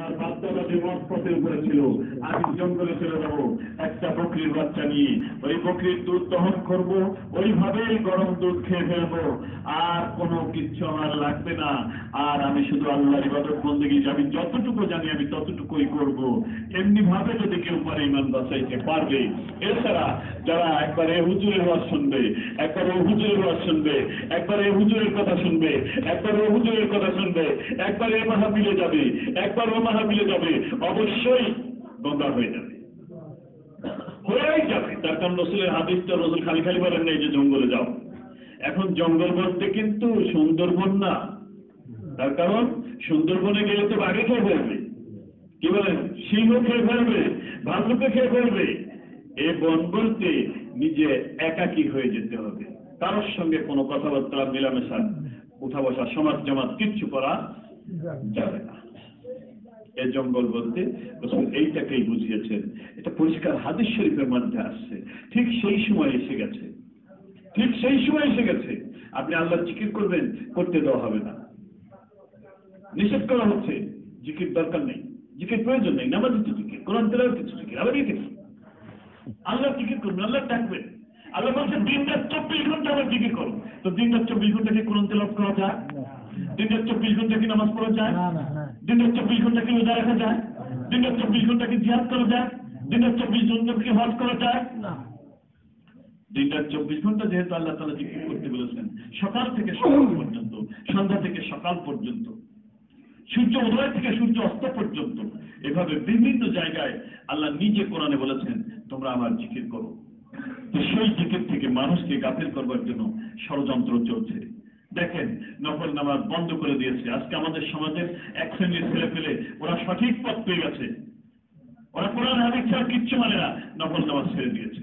আমার বাচ্চারা যে মত পথের উপরে ছিল, আমি জঙ্গলে চলে যাবো একটা বকরির বাচ্চা নিয়ে, ওই বকরির দুধ দহন করবো, ওইভাবেই গরম দুধ খেয়ে ফেলবো, আর কোনো কিচ্ছু আমার লাগবে না, আর আমি শুধু আল্লাহর ইবাদত বন্দেগী আমি যতটুকু জানি আমি ততটুকুই করব। এমনি ভাবে যদি কেউ পারে ইমান বাঁচাইতে পারবে। এছাড়া যারা একবার এ হুজুরের ওয়াজ শুনবে, একবার ও হুজুরের ওয়াজ শুনবে, একবার এ হুজুরের কথা শুনবে, একবার ও হুজুরের কথা শুনবে, একবার এ মাহফিলে যাবে, একবার ও মাহফিলে যাবে, অবশ্যই গোমরাহ হয়ে যাবে, হয়েই যাবে। তার কারণ রসুলের হাদিসটা রসুল খালি খালি বলেন না এই যে জঙ্গলে যাও। এখন জঙ্গল বলতে কিন্তু সুন্দরবন না, তার কারণ সুন্দরবনে গেলে তো বাঘে খেয়ে ফেলবে, কি বলেন, সিংহ খেয়ে ফেলবে, ভাল্লুকে খেয়ে ফেলবে। এ বন বলতে নিজে একাকী হয়ে যেতে হবে, কারোর সঙ্গে কোনো কথাবার্তা মেলামেশা উঠা বসা সমাজ জামাত কিচ্ছু করা যাবে না। এ জঙ্গল বলতে রসুল এইটাকেই বুঝিয়েছেন। এটা পরিষ্কার হাদিস শরীফের মধ্যে আসছে। ঠিক সেই সময় এসে গেছে, ঠিক সেই সময় এসে গেছে। আপনি আল্লাহর জিকির করবেন, করতে দেওয়া হবে না, নিষেধ করা হচ্ছে। জিকির দরকার নেই, জিকির প্রয়োজন নেই, নামাজ কিছু জিকির, কোরআন তেলাওয়াত কিছু জিকির, আবার এই কিছু আল্লাহ জিকির করবেন, আল্লাহ ডাকবেন। আল্লাহ বলছে দিন রাত 24 ঘন্টা আবার জিকির করো। তো দিন রাত 24 ঘন্টা কি কোরআন তেলাওয়াত করা যায়? দিন রাত 24 ঘন্টা কি নামাজ পড়া যায়? দিন রাত 24 ঘন্টা কি রোজা রাখা যায়? দিন রাত 24 ঘন্টা কি জিহাদ করা যায়? দিন রাত 24 ঘন্টা কি হজ করা যায়? দিন রাত 24 ঘন্টা যেহেতু আল্লাহ তাআলা জিকির করতে বলেছেন, সকাল থেকে সকাল পর্যন্ত, সন্ধ্যা থেকে সকাল পর্যন্ত, সূর্য উদয় থেকে সূর্য অস্ত পর্যন্ত, এভাবে বিভিন্ন জায়গায় আল্লাহ নিজে কোরআনে বলেছেন তোমরা আমার জিকির করো। তো সেই জিকির থেকে মানুষকে গাফিল করবার জন্য ষড়যন্ত্র চলছে। দেখেন, নফল নামাজ বন্ধ করে দিয়েছে। আজকে আমাদের সমাজের এক শ্রেণীর ছেলে পেলে ওরা সঠিক পথ পেয়ে গেছে, ওরা কোরআন হাদিস ছাড়া কিচ্ছু মানে না, নফল নামাজ ছেড়ে দিয়েছে।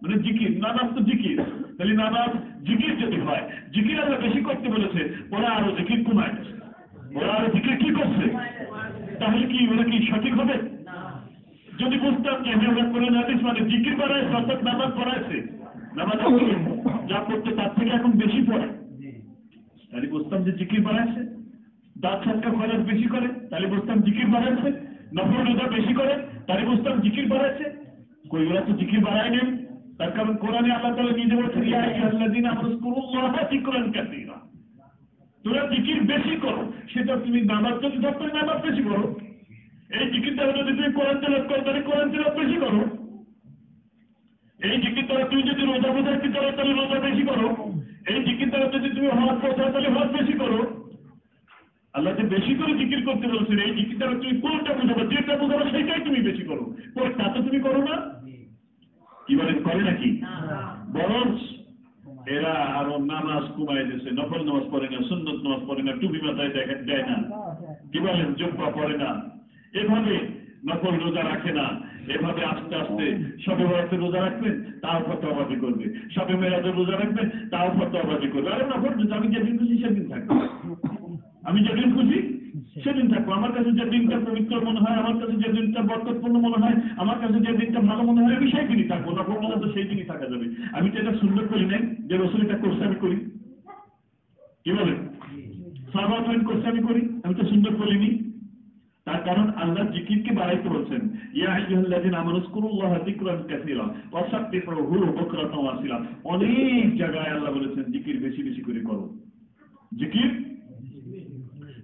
মানে জিকির, নামাজ তো জিকির, তাহলে নামাজ জিকির যদি হয়, জিকির আরো বেশি করতে বলেছে, ওরা আরো জিকির কমায় গেছে, ওরা আরো জিকির কি করছে? তাহলে কি ওরা কি সঠিক হবে? যদি বুঝতাম যে ওরা কোরআন হাদিস মানে জিকির বাড়ায়, অর্থাৎ নামাজ পড়াইছে, নামাজ যা পড়তে তার থেকে এখন বেশি পড়ে, তাহলে বুঝতাম যে জিকির বাড়াইছে। দাঁত ছাটকা খরচ বেশি করে, তাহলে বুঝতাম জিকির বাড়াইছে। নফল রোজা বেশি করে, তাহলে বুঝতাম জিকির বাড়াইছে। কইগুলা তো জিকির বাড়ায় নেন। তার কারণ কোরআনে আল্লাহ তাআলা নিজে বলছেন ইয়া আইয়ুহাল্লাযীনা আমানুযকুরুল্লাহা যিকরান কাসীরা, তোমরা জিকির বেশি করো। সেটা তুমি নামাজ যদি ধরতে, নামাজ বেশি করো। এই জিকিরটা যদি তুমি কোরআন তেলাওয়াত করো, তাহলে কোরআন তেলাওয়াত বেশি করো। এই জিকির দ্বারা তুমি যদি রোজা বোঝাতে করো, তাহলে রোজা বেশি করো। এই জিকির দ্বারা যদি তুমি হজ বোঝাও, তাহলে হজ বেশি করো। আল্লাহ যে বেশি করে জিকির করতে বলছেন, এই জিকির দ্বারা তুমি কোনটা বোঝাবো, যেটা বোঝাবো সেটাই তুমি বেশি করো। তা তো তুমি করো না, কি বলেন, করে নাকি? বরং এরা আরো নামাজ কমায় দিয়েছে, নফল নামাজ পড়ে না, সুন্নত নামাজ পড়ে না, টুপি মাথায় দেয় না, কি বলেন, জুব্বা পড়ে না, এভাবে নফল রোজা রাখে না। এভাবে আস্তে আস্তে সবে বরাতের রোজা রাখবেন, তাও ফতোয়াবাজি করবে, সবে মেরাজের রোজা রাখবেন, তাও ফতোয়াবাজি করবে। আরে নফল রোজা আমি যেদিন খুশি সেদিন থাকবো, আমি যেদিন খুশি সেদিন থাকবো। আমার কাছে যে দিনটা পবিত্র মনে হয়, আমার কাছে যে দিনটা বরকতপূর্ণ মনে হয়, আমার কাছে যে দিনটা ভালো মনে হয়, আমি সেই দিনই থাকবো। নফল রোজা তো সেই দিনই থাকা যাবে। আমি তো এটা সুন্দর করি নাই যে রসুল এটা করছে আমি করি, কি বলেন, সাহাবায়ে করছে আমি করি, আমি তো সুন্দর করিনি। তার কারণ আল্লাহ জিকিরকে বাড়াইতে বলছেন, ইয়া আইয়ুহাল্লাযীনা আমানুযকুরুল্লাহা যিকরান কাসীরা ওয়াসাব্বিহুহু বুকরাতাও ওয়া আসীলা। অনেক জায়গায় আল্লাহ বলেছেন জিকির বেশি বেশি করে করো, জিকির।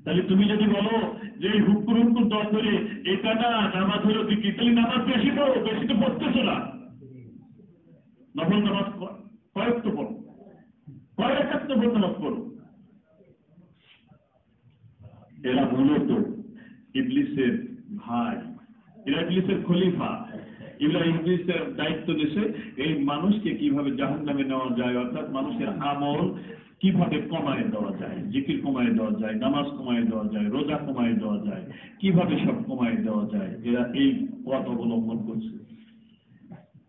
তাহলে তুমি যদি বলো যে এই হুকুর হুকুর দল ধরে এটা না নামাজ হলো জিকির, তাহলে নামাজ বেশি পড়ো, বেশি তো পড়তেছো না। নফল নামাজ কয়েক তো পড়ো, কয়েক রাকাত নফল নামাজ পড়ো। এরা মূলত ইবলিসের ভাই, এরা ইবলিসের খলিফা। এরা ইবলিসের দায়িত্ব দিয়েছে এই মানুষকে কিভাবে জাহান্নামে নেওয়া যায়, অর্থাৎ মানুষের আমল কিভাবে কমায় দেওয়া যায়, জিকির কমায় দেওয়া যায়, নামাজ কমায় দেওয়া যায়, রোজা কমায় দেওয়া যায়, কিভাবে সব কমায় দেওয়া যায়। এরা এই পথ অবলম্বন করছে।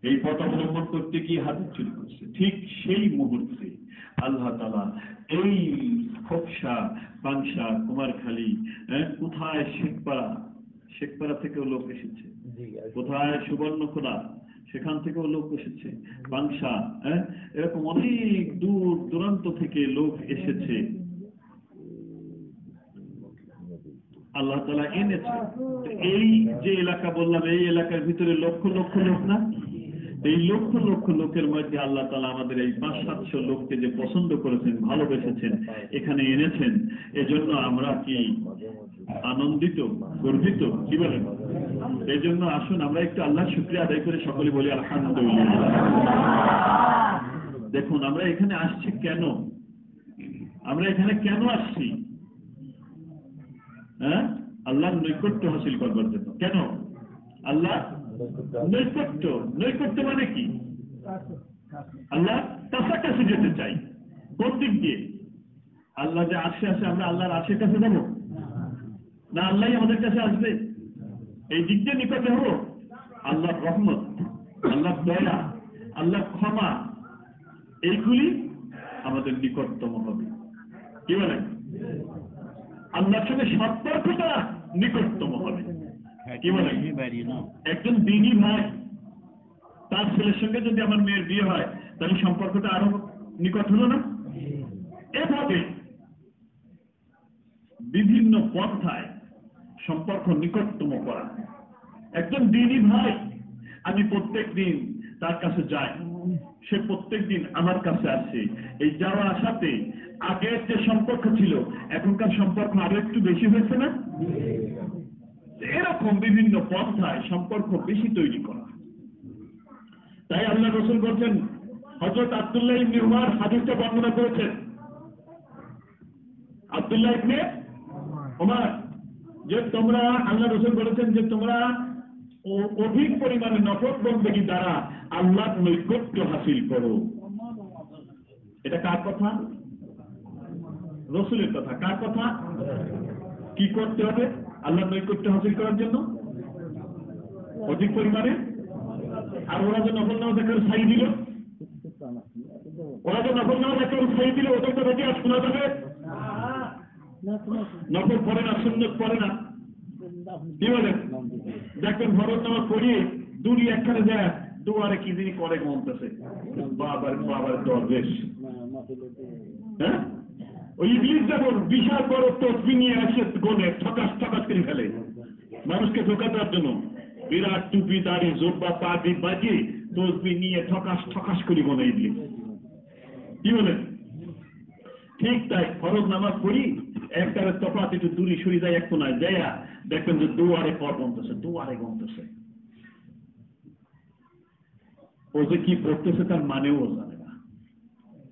এই পথ অবলম্বন করতে গিয়ে হাদিস চুরি করছে। ঠিক সেই মুহূর্তে আল্লাহ তাআলা এই খোকসা, পাংশা, কুমারখালী, কোথায় শেখপাড়া থেকেও লোক এসেছে, কোথায় সুবর্ণখোলা সেখান থেকেও লোক এসেছে, পাংশা, এরকম অনেক দূর দূরান্ত থেকে লোক এসেছে। আল্লাহ তাআলা এনেছে। এই যে এলাকা বললাম, এই এলাকার ভিতরে লক্ষ লক্ষ লোক না, এই লক্ষ লক্ষ লোকের মধ্যে আল্লাহ তাআলা আমাদের এই 500-700 লোককে যে পছন্দ করেছেন, ভালোবেসেছেন, এখানে এনেছেন, এজন্য আমরা কি আনন্দিত, গর্বিত? কি বলেন? এই জন্য আসুন আমরা একটু আল্লাহর শুকরিয়া আদায় করে সকলে বলি আলহামদুলিল্লাহ। দেখুন আমরা এখানে আসছি কেন, আমরা এখানে কেন আসছি? হ্যাঁ, আল্লাহর নৈকট্য হাসিল করবার জন্য। কেন? আল্লাহ নৈকট্য। নৈকট্য মানে কি? আল্লাহ কাছাকাছি যেতে চাই। কোন দিক দিয়ে? আল্লাহ যে আসে আসে, আমরা আল্লাহর আশের কাছে যাবো না আল্লাহ আমাদের কাছে আসবে? এই দিক দিয়ে নিকটে হবো। আল্লাহর রহমত, আল্লাহর দয়া, আল্লাহর ক্ষমা, এইগুলি আমাদের নিকটতম হবে। কি বলেন? আল্লাহর সঙ্গে সম্পর্কটা নিকটতম হবে। কি বলেন? একজন দিনী ভাই তার ছেলের সঙ্গে যদি আমার মেয়ের বিয়ে হয়, তাহলে সম্পর্কটা আরো নিকট হলো না? এভাবে বিভিন্ন পন্থায় সম্পর্ক নিকটতম করা। একজন দিনী ভাই, আমি প্রত্যেক দিন তার কাছে যাই, সে প্রত্যেক দিন আমার কাছে আসে। এই যাওয়া আসাতে আগের যে সম্পর্ক ছিল, এখনকার সম্পর্ক আরো একটু বেশি হয়েছে না? এরকম বিভিন্ন পন্থায় সম্পর্ক বেশি তৈরি করা। তাই আল্লাহ রাসূল বলেছেন, হযরত আব্দুল্লাহ ইবনে উমর হাদিসটা বর্ণনা করেছেন। আব্দুল্লাহ ইবনে উমর, যে তোমরা, আল্লাহ রাসূল বলেছেন যে তোমরা অধিক পরিমাণে নফল বন্দেগী দ্বারা আল্লাহর নৈকট্য হাসিল করো। এটা কার কথা? রাসূলের কথা। কার কথা? কি করতে হবে আল্লাহর নৈকট্য হাসিল করার জন্য? অধিক পরিমাণে। আর ওরা যে নফল নামাজ একটা ছাই দিল, ওরা যে নফল নামাজ একটা ছাই দিল, ওদের তো দেখে আর শোনা যাবে? নফল পড়ে না, সুন্নত পড়ে না। কি বলেন? দেখবেন ফরজ নামাজ পড়িয়ে দূরি একখানে যায়, দুয়ারে কি যিনি করে মনতেছে, বাবার বাবার দরবেশ। হ্যাঁ, ওই ইবলিস যেমন বিশাল বড় তসবিহ নিয়ে আসে, গোলে ঠকাস ঠকাস করে ফেলে মানুষকে ধোঁকা দেওয়ার জন্য। বিরাট টুপি, দাড়ি, জোব্বা, পাগড়ি বাজিয়ে তসবিহ নিয়ে ঠকাস ঠকাস করে গোলে ইবলিস। কি বলেন? ঠিক তাই ফরজ নামাজ পড়ি, একটারে তফাত একটু দূরে সরে যায়, এক কোনায় যায়, দেখবেন যে দুয়ারে পর বলতেছে, দুয়ারে বলতেছে। ও যে কি পড়তেছে তার মানেও জানে না।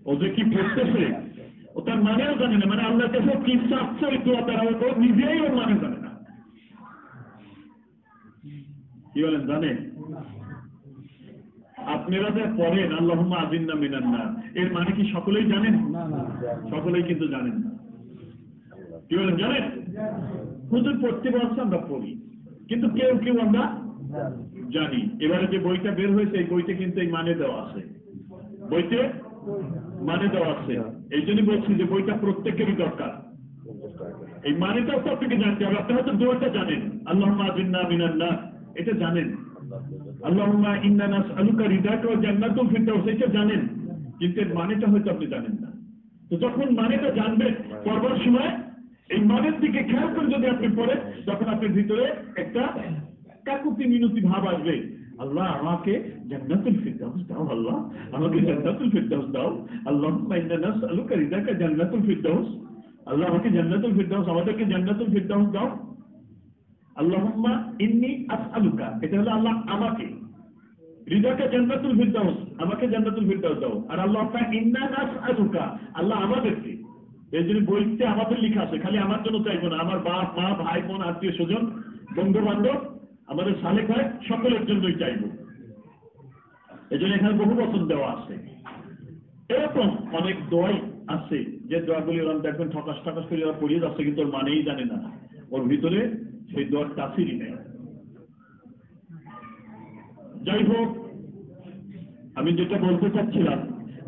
ও যে কি পড়তেছে ও তার মানেও জানে না। মানে আল্লাহর কাছে কি চাচ্ছে ওই দোয়া, তারা ও নিজেই ওর মানে জানে না। কি বলেন? জানেন? আপনারা যে পড়েন আল্লাহুম্মা আজিন্না মিনান নার, এর মানে কি সকলেই জানেন? সকলেই কিন্তু জানেন না। কি বলেন? জানেন? হুজুর পড়তে বলছে, আমরা পড়ি, কিন্তু কেউ কেউ আমরা জানি। এবারে যে বইটা বের হয়েছে, এই বইতে কিন্তু এই মানে দেওয়া আছে, বইতে মানে দেওয়া আছে। এই জন্য বলছি যে বইটা প্রত্যেকেরই দরকার। এই মানেটাও প্রত্যেকে জানতে হবে। আপনি হয়তো দোয়াটা জানেন, আল্লাহুম্মা আজিন্না মিনান নার, এটা জানেন। আল্লাহুম্মা ইন্না নাসআলুকা রিদাকা ওয়া জান্নাতুল ফিরদাউস, এটা জানেন, কিন্তু এর মানেটা হয়তো আপনি জানেন না। তো যখন মানেটা জানবেন, পড়বার সময় এই মানের দিকে খেয়াল করে যদি আপনি পড়েন, তখন আপনার ভিতরে একটা কাকুতি মিনতি ভাব আসবে। আল্লাহ আমাকে জান্নাতুল ফিরদাউস দাও, আল্লাহ আমাকে জান্নাতুল ফিরদাউস দাও, আল্লাহুম্মা ইন্না নাসআলুকা রিদাকা জান্নাতুল ফিরদাউস, আল্লাহ আমাকে জান্নাতুল ফিরদাউস, আমাদেরকে জান্নাতুল ফিরদাউস দাও। আল্লাহুম্মা ইন্নী আসআলুকা, এটা হলো আল্লাহ আমাকে, রিদাকা জান্নাতুল ফিরদাউস, আমাকে জান্নাতুল ফিরদাউস দাও। আর আল্লাহুম্মা ইন্না নাসআলুকা, আল্লাহ আমাদেরকে। এই জন্য বইতে আমাদের লেখা আছে, খালি আমার জন্য চাইবো না, আমার বাপ মা ভাই বোন আত্মীয় স্বজন বন্ধু বান্ধব আমাদের সালেক ভাই সকলের জন্যই চাইবো। এই জন্য এখানে বহু বচন দেওয়া আছে। এরকম অনেক দোয়াই আছে যে দোয়াগুলি ওরা দেখবেন ঠকাস ঠকাস করে ওরা পড়িয়ে যাচ্ছে, কিন্তু ওর মানেই জানে না, ওর ভিতরে সেই দোয়ার তাসিরই নেই। যাই হোক, আমি যেটা বলতে চাচ্ছিলাম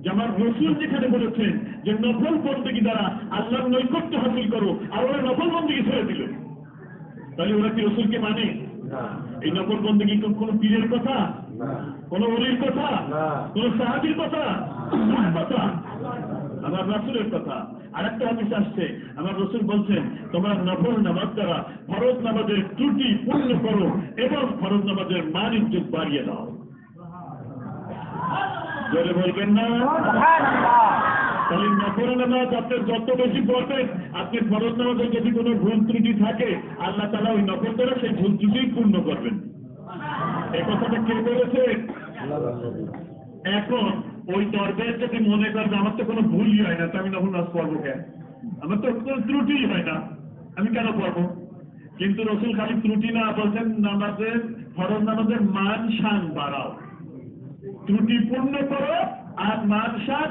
যে আমার রাসূল যেখানে বলেছেন যে নফল বন্দেগী দ্বারা আল্লাহর নৈকট্য হাসিল করো, আর ওরা নফল বন্দেগী ছেড়ে দিল, তাহলে ওরা কি রাসূলকে মানে? এই নফল বন্দেগী কোন পীরের কথা, কোন ওলির কথা, কোন সাহাবীর কথা, কার কথা? আমার রাসূলের কথা। আরেকটা হাদিস আসছে, আমার রাসূল বলছেন তোমরা নফল নামাজ দ্বারা ফরজ নামাজের ত্রুটি পূর্ণ করো এবং ফরজ নামাজের মান ইজ্জত বাড়িয়ে দাও। জোরে বলবেন না? তাহলে নফল নামাজ আপনি যত বেশি পড়বেন, আপনি ফরজ নামাজের যদি কোনো ভুল ত্রুটি থাকে আল্লাহ তাআলা ওই নফল দ্বারা সেই ভুল ত্রুটি পূর্ণ করবেন। এই কথাটা কে বলেছে? এখন ওই দরবেশ যদি মনে করবে আমার তো কোনো ভুলই হয় না, তো আমি নফল নামাজ পড়বো কেন? আমার তো কোনো ত্রুটিই হয় না, আমি কেন পড়বো? কিন্তু রাসূল খালি ত্রুটি না বলছেন, নামাজের ফরজ নামাজের মান শান বাড়াও, ত্রুটি পূর্ণ করো আর মান শান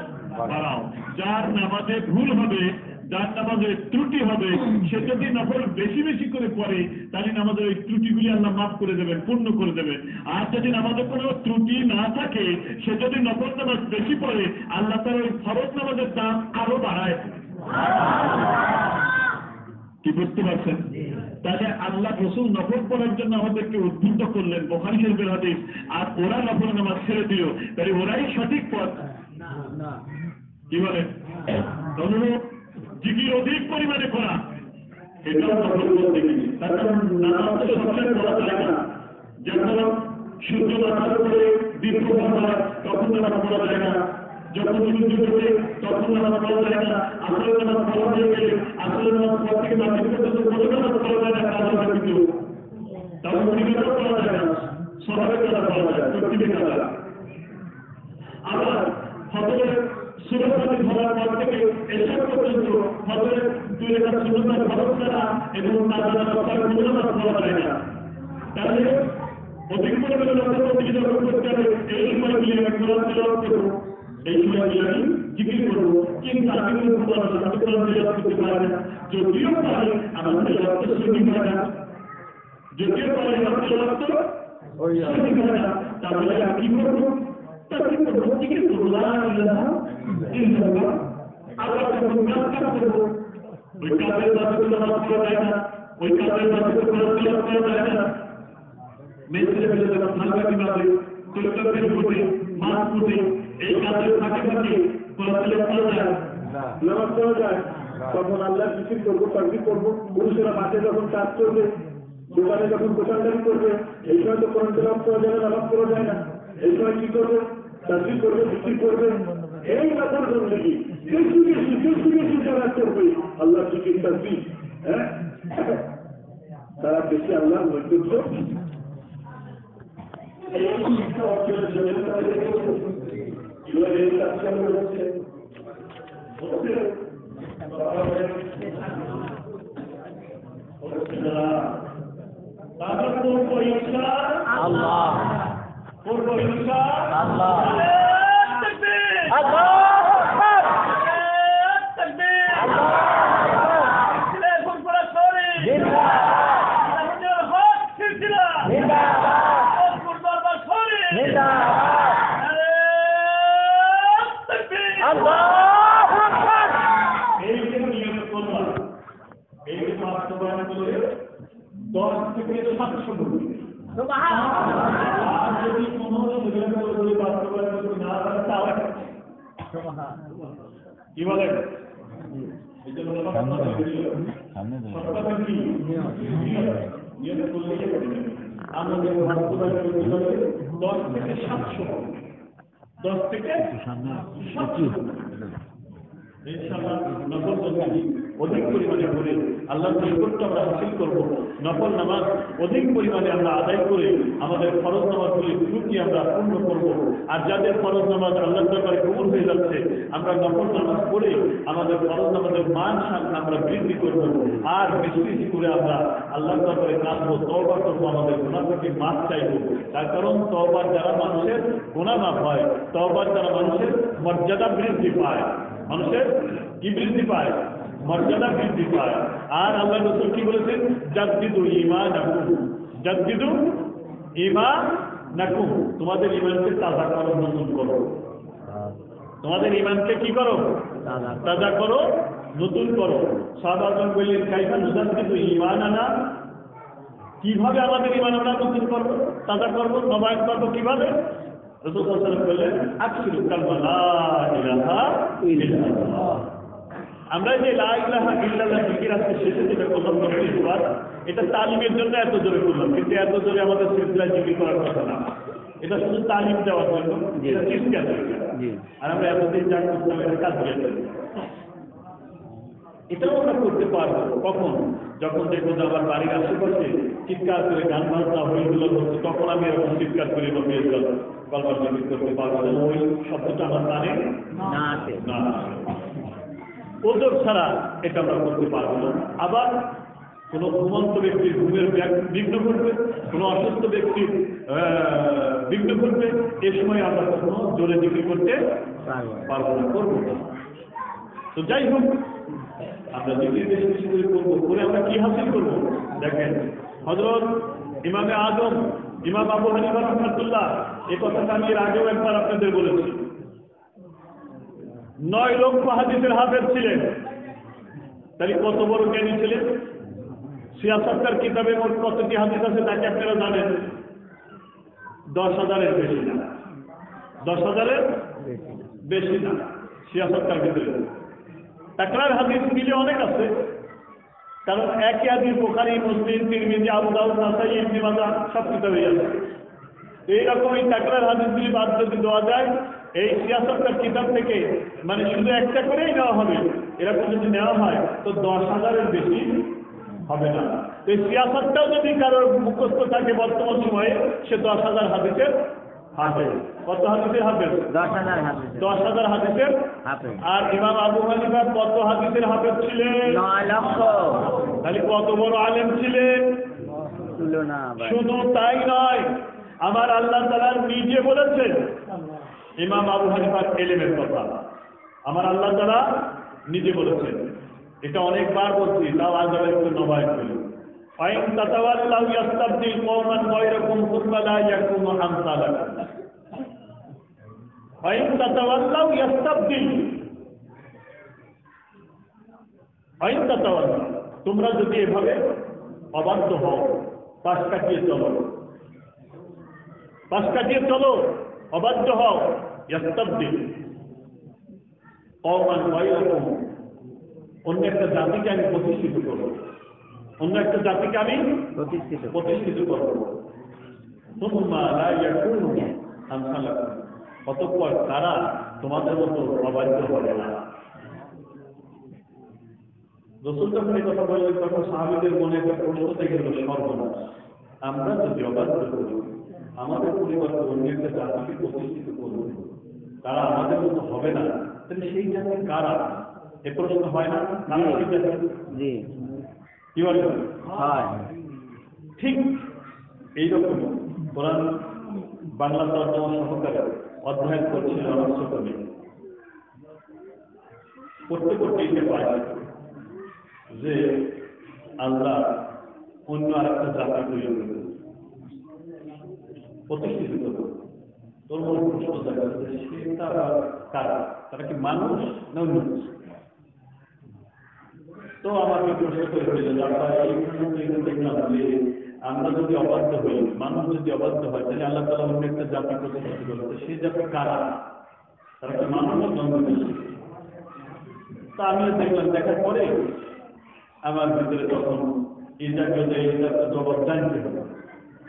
বাড়াও। যার নামাজে ভুল হবে, যার নামাজে ত্রুটি হবে, সে যদি নফল বেশি বেশি করে পড়ে তাহলে নামাজের ওই ত্রুটিগুলি আল্লাহ মাফ করে দেবেন, পূর্ণ করে দেবেন। আর যদি নামাজে কোনো ত্রুটি না থাকে, সে যদি নফল নামাজ বেশি পড়ে আল্লাহ তার ওই ফরজ নামাজের দাম আরো বাড়ায়। কি বুঝতে পারছেন? তাহলে আল্লাহ রাসূল নফল পড়ার জন্য আমাদেরকে উদ্বুদ্ধ করলেন, বুখারী শরীফের হাদিস, আর ওরা নফল নামাজ ছেড়ে দিল, তাহলে ওরাই সঠিক পথ। কি বলেন? অনুরূপ জিকির অধিক পরিমাণে করা, এটাও নফল বলতে গেলে। তার কারণ নামাজ তো সবসময় পড়া যায় না। যখন সূর্য মাথার উপরে দীর্ঘ হয় তখন নামাজ পড়া যায় না, যখন সূর্য ওঠে তখন নামাজ পড়া যায় না, আসলে নামাজ পড়া হয়ে গেলে আসলে নামাজ পড়া থেকে মাগরিব পর্যন্ত কোনো নামাজ পড়া যায় না, কাজা কিন্তু তখন পরিবেশও পড়া যায় না, সবাই কাজা পড়া যায়, প্রত্যেকে কাজা। আবার ফজরের সুরক্ষিত হওয়ার পর থেকে এসব পর্যন্ত ফজরের 2 রাকাত সুন্নাত ফরজ করা এবং কাজা নামাজ পড়া যায় না। তাহলে অধিক পরিমাণে লক্ষ্য করতে হবে, এই সময়গুলি আমি কোরআন তেলাওয়াত করব, এই সময়গুলি আমি জিকির করব, কিন্তু আমি কিন্তু কোরআন তেলাওয়াত করতে পারি না। যদিও পারি আমার তেলাওয়াত সঠিক হয় না, যদিও পারি আমার তেলাওয়াত সঠিক হয় না, তাহলে আমি কি করব? তাহলে করব জিকির করব, লা ইলাহা ইল্লাল্লাহ। আল্লাহ যখন কাজ করব, ওই কাজের মাধ্যমে নামাজ পড়া যায় না, ওই কাজের মাধ্যমে কোরআন তেলাওয়াত করা যায় না। মেসেজে মেসেজে যখন ভাগাভাগি পাবে, তৈরি ফুটে, মাছ ফুটে, এই কাজের ফাঁকে ফাঁকে কোরআন তেলাওয়াত করা যায়, নামাজ পড়া যায়, তখন আল্লাহ জিকির করবো, তাকবীর করবো। পুরুষেরা মাঠে যখন কাজ করবে, দোকানে যখন দোকানদারি করবে, এই সময় তো কোরআন তেলাওয়াত করা যায় না, নামাজ পড়া যায় না। এই সময় কি করবে? তাকবীর করবে, জিকির করবে। এই কথার জন্য কি বেশি বেশি তারা করবে আল্লাহ জিকির তাকবীর, হ্যাঁ, তারা বেশি আল্লাহর নৈকট্য শিক্ষা অর্জনের জন্য কিভাবে এই কাজ চালু হচ্ছে। তারা করবো ইনশাআল্লাহ, করবো ইনশাআল্লাহ। কি বলেন? অধিক পরিমাণে করে আল্লাহর নৈকট্য আমরা হাসিল করবো। নফল নামাজ অধিক পরিমাণে আমরা আদায় করে আমাদের ফরজ নামাজগুলির ত্রুটি আমরা পূর্ণ করবো। আর যাদের ফরজ নামাজ আল্লাহর দরবারে কবুল হয়ে যাচ্ছে, আমরা নফল নামাজ পড়ে আমাদের ফরজ নামাজের মান শান আমরা বৃদ্ধি করবো। আর বেশি বেশি করে আমরা আল্লাহর দরবারে কাঁদবো, তওবা করবো, আমাদের গুনাহ থেকে মাফ চাইবো। তার কারণ তওবার দ্বারা মানুষের গুনাহ মাফ হয়, তওবার দ্বারা মানুষের মর্যাদা বৃদ্ধি পায়, মানুষের কি বৃদ্ধি পায়? মর্যাদা বৃদ্ধি পায়। আর আল্লাহ রাসূল কি বলেছেন? জাদ্দিদু ঈমানাকুম, জাদ্দিদু ঈমানাকুম, তোমাদের ঈমানকে তাজা করো, নতুন করো। তোমাদের ঈমানকে কি করো? তাজা করো, নতুন করো। সাহাবাগণ বললেন, কাইফা নুজাদ্দিদু ঈমানানা, কিভাবে আমাদের ঈমান আমরা নতুন করব, তাজা করব, নবায়ন করব কিভাবে? রাসূল সাল্লাল্লাহু আলাইহি ওয়াসাল্লাম বললেন, আকসিরু কালমা লা ইলাহা ইল্লাল্লাহ, আমরা যে লা ইলাহা ইল্লাল্লাহ জিকির আজকে শেষে যেটা করলাম তসবিহ, এটা তালিমের জন্য এত জোরে করলাম, কিন্তু এত জোরে আমাদের সিলসিলা জিকির করার কথা না। এটা শুধু তালিম দেওয়ার জন্য, এটা চিৎকার। আর আমরা এতদিন যা করতাম এটা কাজ দিয়ে, এটাও আমরা করতে পারবো কখন? যখন দেখবো যে আমার বাড়ির আশেপাশে চিৎকার করে গান বাজনা হইগুলো হচ্ছে, তখন আমি এরকম চিৎকার করে কলবার জিকির করতে পারবো না। ওই শব্দটা আমার কানে না, ওজোর ছাড়া এটা আমরা করতে পারবো না। আবার কোনো ঘুমন্ত ব্যক্তির ঘুমের বিঘ্ন ঘটবে, কোনো অসুস্থ ব্যক্তির বিঘ্ন ঘটবে, এ সময় আমরা কখনো জোরে জিকির করতে পারবো না, করবো না। তো যাই হোক, আমরা জিকির বেশি বেশি করে করবো, করে আমরা কি হাসিল করবো? দেখেন, হযরত ইমামে আজম ইমাম আবু হানিফা রাহমাতুল্লাহ, এই কথাটা আমি এর আগেও একবার আপনাদের বলেছি। 9 লক্ষ হাদিসের হাফেজ ছিলেন, তাহলে কত বড় জ্ঞানী ছিলেন? সিয়াসাতকার কিতাবে মোট কতটি হাদিস আছে তাকে আপনারা জানেন? 10,000-এর বেশি না, 10,000-এর বেশি না সিয়াসাতকার ভিতরে। তাকরার হাদিস মিলে অনেক আছে, কারণ একই হাদিস বুখারী, মুসলিম, তিরমিজি, আবু দাউদ, নাসাই, ইবনে মাজাহ সব কিতাবেই আছে। এইরকম এই তাকরার হাদিসগুলি বাদ যদি দেওয়া যায়, এই সিয়াসাতকার কিতাব থেকে মানে শুধু একটা করেই নেওয়া হবে, এরকম যদি নেওয়া হয় তো 10,000-এর বেশি হবে না। এই সিয়াসাতটাও যদি কারোর মুখস্থ থাকে বর্তমান সময়ে, সে 10,000 হাদিসের হাফেজ। কত হাদিসের হাফেজ? 10,000 হাদিসের হাফেজ। আর ইমাম আবু হানিফা কত হাদিসের হাফেজ ছিলেন? 9 লক্ষ। তাহলে কত বড় আলেম ছিলেন? শুধু তাই নয়, আমার আল্লাহ তাআলা নিজে বলেছেন ইমাম আবু হানিফার ইলমের কথা। আমার আল্লাহ তাআলা নিজে বলেছেন, এটা অনেকবার বলছি, তাও আজ একটু নবায়ন করি। ফাইন তাতাওয়াল্লাউ ইয়াস্তাবদিল কওমান গায়রাকুম সুম্মা লা ইয়াকুনু আমসালাকুম। ফাইন তাতাওয়াল্লাউ ইয়াস্তাবদিল, ফাইন তাতাওয়াল্লাউ, তোমরা যদি এভাবে অবাধ্য হও, পাশ কাটিয়ে চলো, অবাধ্য হও, ইয়াস্তাবদিল কওমান গায়রাকুম, অন্য একটা জাতিকে আমি প্রতিষ্ঠিত করবো, অন্য একটা জাতিকে আমি প্রতিষ্ঠিত করবো। অতঃপর তারা তোমাদের মতো অবাধ্য হবে না। রাসূল যখন এই কথা বললেন, তখন সাহাবীদের মনে একটা প্রশ্ন থেকে গেল, সর্বনাশ, আমরা যদি অবাধ্য করি, আমাদের পরিবর্তে অন্য একটা জাতিকে প্রতিষ্ঠিত করবো, তারা আমাদের মতো হবে না, তাহলে সেই জাতি কারা? এ প্রশ্ন হয় না? কি বলে? ঠিক এইরকম কোরআন বাংলা তর্জমা সহকারে অধ্যয়ন করছিলেন অনর্থকবি, পড়তে পায় যে আল্লাহ অন্য আরেকটা জাতি তৈরি করবে, প্রতিষ্ঠিত করবে। তোর মনে প্রশ্ন জায়গা সেটা কারা? তারা কি মানুষ না অন্য? তো আমাকে প্রশ্ন করে ফেললেন, দেখলাম যে আমরা যদি অবাধ্য হই, মানুষ যদি অবাধ্য হয়, তাহলে আল্লাহ তাআলা অন্য একটা জাতি প্রতিষ্ঠিত করবে, সেই জাতি কারা? তারা কি মানুষ না? তা আমিও দেখলাম, দেখার পরে আমার ভিতরে তখন এই জাতীয় যে এটা জবাব জানতে হবে,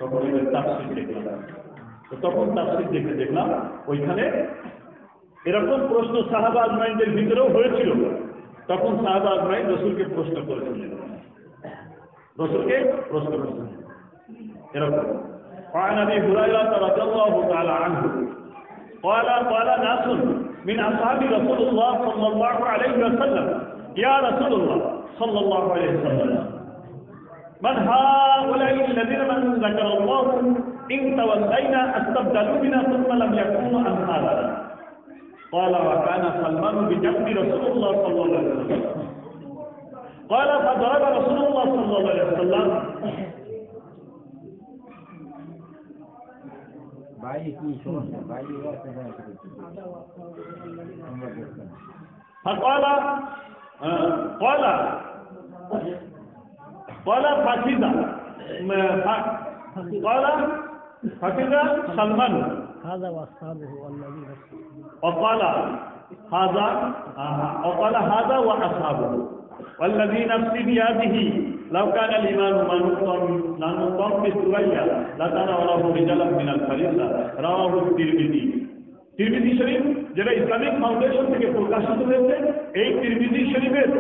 তখন এবার তাফসীর দেখলাম। তো তখন তাফসীর দেখলাম ওইখানে এরকম প্রশ্ন সাহাবা আজমাইনদের ভিতরেও হয়েছিল। তখন সাহাবা আজমাইন রাসূলকে প্রশ্ন করেছিলেন, এরকম। وعن ابي هريره رضي الله تعالى عنه قال ناس من اصحاب رسول الله صلى الله عليه وسلم يا رسول الله صلى الله عليه وسلم من هؤلاء الذين من ذكر الله ان تولينا استبدلوا بنا ثم لم يكونوا امثالنا قال وكان سلمان بجنب رسول الله صلى الله عليه وسلم قال فضرب رسول الله صلى الله عليه وسلم فقال فكذا سلمان هذا واصحابه الذين وقال হাযা ওয়াকালা হাযা ওয়া আসহাবুহু ওয়াল্লাযী নাফসি বিয়াদিহি লাউ কানা আল-ঈমানু মানুতাম বিসুরাইয়া লাতানাওয়ালাহু রিজালাম মিনাল ফারিসা রাওয়াহু তিরমিজি শরীফ, যেটা ইসলামিক ফাউন্ডেশন থেকে প্রকাশিত হয়েছে। এই তিরমিজি শরীফের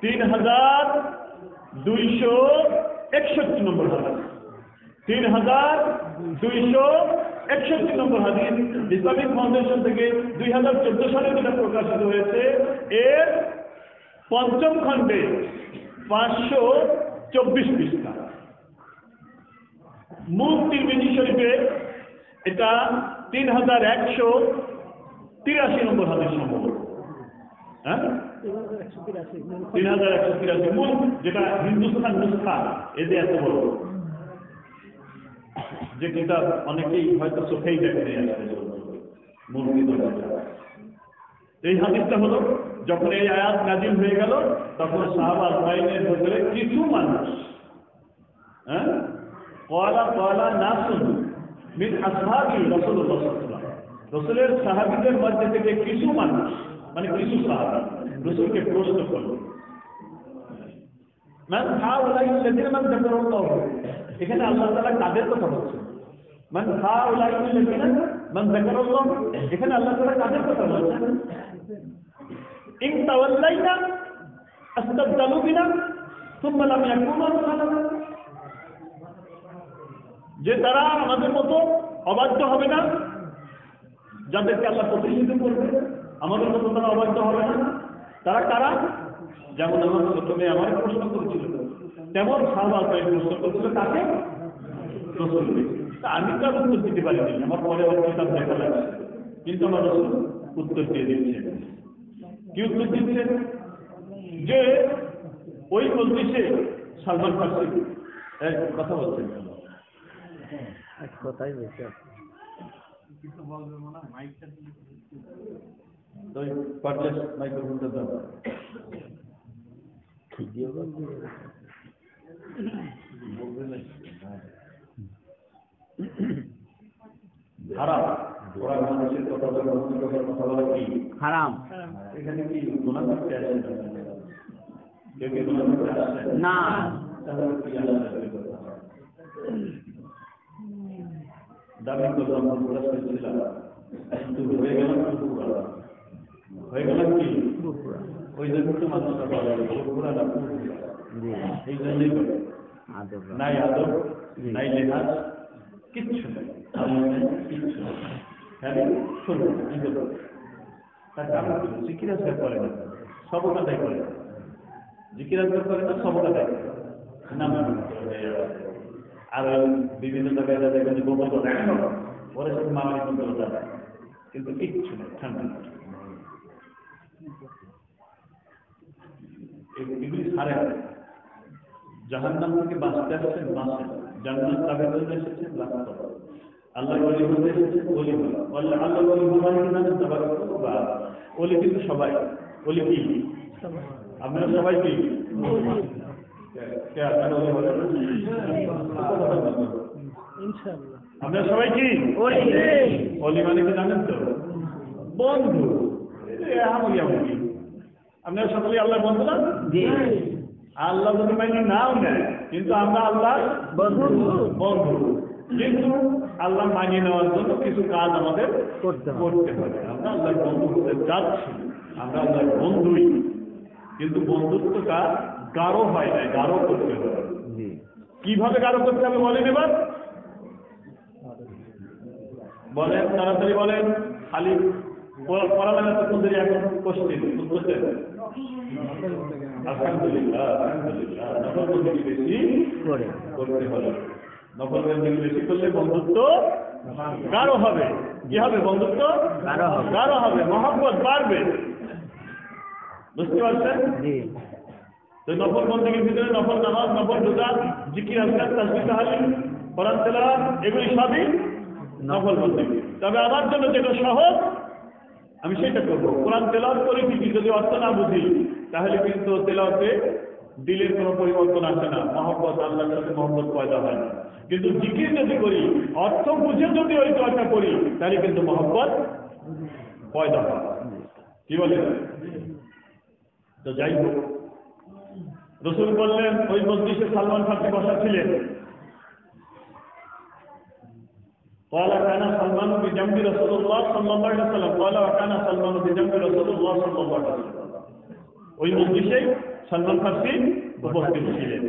3261 নম্বর হাদিস, 3261 নম্বর হাদিস ইসলামিক ফাউন্ডেশন থেকে 2014 সালে যেটা প্রকাশিত হয়েছে, এর পঞ্চম খণ্ডে 524 পৃষ্ঠা। মূল তিরমিজি শরীফে এটা 3183 নম্বর হাদিস সম্ভবত, হ্যাঁ 3183 মূল, যেটা হিন্দুস্তান নুসখা, এতে এত বড় যে কিতাব অনেকেই হয়তো চোখেই দেখে মূল কিতাব। এই হাদিসটা হলো, যখন এই আয়াত নাজিল হয়ে গেল তখন সাহাবা আজমাইনের ভিতরে কিছু মানুষ, হ্যাঁ কয়লা নাসুন মিন আসহাবি রাসূলুল্লাহ সাল্লাল্লাহু আলাইহি ওয়াসাল্লাম, রাসূলের সাহাবীদের মধ্যে থেকে কিছু মানুষ, মানে কিছু সাহাবা রাসূলকে প্রশ্ন করলো, মান হাউলাইল্লাযিনা মান যাকারাল্লাহ, এখানে আল্লাহ তাআলা কাদের কথা বলছেন? মান হাউলাইল্লাযিনা মান যাকারাল্লাহ, এখানে আল্লাহ তাআলা কাদের কথা বলছেন? ইন তাওয়াল্লাইনা আস্তাবদালু বিনা সুম্মা লাম ইয়াকুনু আসহাবানা, যে তারা আমাদের মতো অবাধ্য হবে না, যাদেরকে আল্লাহ প্রতিষ্ঠিত করবে, আমাদের মতো তারা অবাধ্য হবে না। তারা কারা? যেমন আমার প্রথমে আমার প্রশ্ন করেছিল, তেমন সাহাবায়ে প্রশ্ন করেছিল কাকে? রাসূলকে। আমি তো উত্তর দিতে পারিনি, আমার পরে ওর কিতাব দেখা লাগছে, কিন্তু আমার রাসূল উত্তর দিয়ে দিচ্ছে। কি উত্তর দিচ্ছে? যে ওই মজলিসে সালমান ফারসি কথা বলছেন, কথাই বলছে, মাইক্রোফোনটা দাও। হারাম, ওরা মানুষের কথা বলা কি হারাম? এখানে কি গুনাহ করতে আসে? কেউ কি গুনাহ করতে আসে? না। তাহলে কি আসে? দাবি করলাম প্রকাশ করেছিলাম, কিন্তু হয়ে গেলাম কি ওই জন্য তো মানুষটা বলা পুরা না, এই জন্যই করে নাই আদব, নাই লেহাজ, কিচ্ছু নেই, কিচ্ছু নেই। হ্যাঁ শুনুন, তার কারণ জিকিরাজগার করে না, সবকাটাই করে, জিকিরাজগার করে না, সবকাটাই নাম। আর বিভিন্ন জায়গায় দেখবেন যে গোবর কথা ওরা সাথে মামারি করে যাবে, কিন্তু কিচ্ছু নেই, ঠান্ডা। এগুলি সারে জাহান্নাম থেকে বাঁচতে আসছেন, বাঁচেন, জান্নাত লাভের জন্য এসেছেন, লাভ করেন। আল্লাহ ওলি হতে এসেছেন, ওলি হল। আল্লাহ ওলি হওয়ার না, ওলি কিন্তু সবাই। ওলি কি? আপনারা সবাই কি? আপনারা সবাই কি? ওলি মানে কি জানেন তো? বন্ধু। আপনারা সকলে আল্লাহ বন্ধু না? আল্লাহ যদি মাইনি নাও নেয়, কিন্তু আমরা আল্লাহ বন্ধু। কিন্তু আল্লাহ মানিয়ে নেওয়ার জন্য কিছু কাজ আমাদের করতে হবে। আমরা আল্লাহর বন্ধু হতে যাচ্ছি, আমরা আল্লাহর বন্ধুই, কিন্তু বন্ধুত্বটা গাঢ় হয় না, গাঢ় করতে হবে। কিভাবে গাঢ় করতে হবে বলেন এবার? বলেন, তাড়াতাড়ি বলেন। খালি পড়ালেখা তো তোদের এখন কোশ্চেন বুঝতেছেন? আলহামদুলিল্লাহ, আলহামদুলিল্লাহ। নফলবন্দি বেশি করতে হবে। নফলবন্দি বেশি করলে বন্ধুত্ব গাঢ় হবে। কি হবে? বন্ধুত্ব গাঢ় হবে, মহব্বত বাড়বে। বুঝতে পারছেন? তো নফল বন্দির ভিতরে নফল নামাজ, নফল রোজা, জিকির আজকার, তাসবিহ তাহলিল, কোরআন তেলাওয়াত, এগুলি সবই নফল বন্দি। তবে আমার জন্য যেটা সহজ আমি সেটা করবো। কোরআন তেলাওয়াত করি ঠিকই, যদি অর্থ না বুঝি তাহলে কিন্তু তেলাওয়াতে দিলের কোনো পরিবর্তন আসে না, মহব্বত, আল্লাহর সাথে মহব্বত পয়দা হয় না। কিন্তু জিকির যদি করি, অর্থ বুঝে যদি ওই চর্চা করি, তাহলে কিন্তু মহব্বত পয়দা হয়। কি বলে? তো যাই হোক, রসুল বললেন ওই মজলিসে সালমান ফার্সি বসা ছিলেন। قال كان سلمان بجنب رسول الله صلى الله عليه وسلم قال وكان سلمان بجنب رسول الله صلى الله عليه وسلم। ওই মজলিসে সালমান ফার্সি উপস্থিত ছিলেন।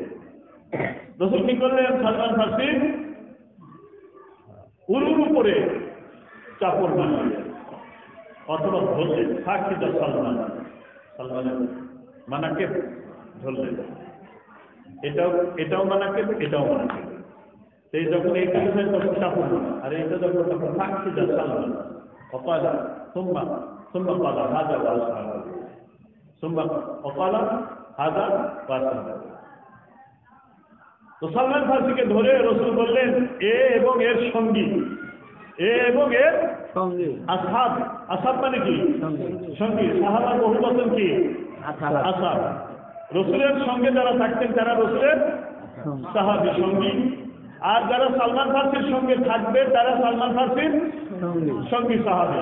রসুল কি করলেন? সালমান ফার্সি উরুর উপরে চাপড় মারলেন অথবা ধরলেন, সাক্ষী দা সালমান, সালমানের মানাকে ধরলেন। এটাও মানাকে, এটাও মানাকে। এই যখন এইটা তখন চাপড় মারা, আর এইটা যখন তখন সাক্ষী দা সালমান। অকাল সোম্মা সোম্মা পালা হাজা বাসা, সোম্মা অকালা হাজা বাসা। তো সালমান ফার্সিকে ধরে রসুল বললেন এ এবং এর সঙ্গী, এ এবং এর সঙ্গী। আসহাব, আসহাব মানে কি? সঙ্গী। সাহাবার বহু বচন কি? আসহাব। রসুলের সঙ্গে যারা থাকতেন তারা রসুলের সাহাবী, সঙ্গী। আর যারা সালমান ফার্সির সঙ্গে থাকবে তারা সালমান ফার্সির সঙ্গী, সাহাবী।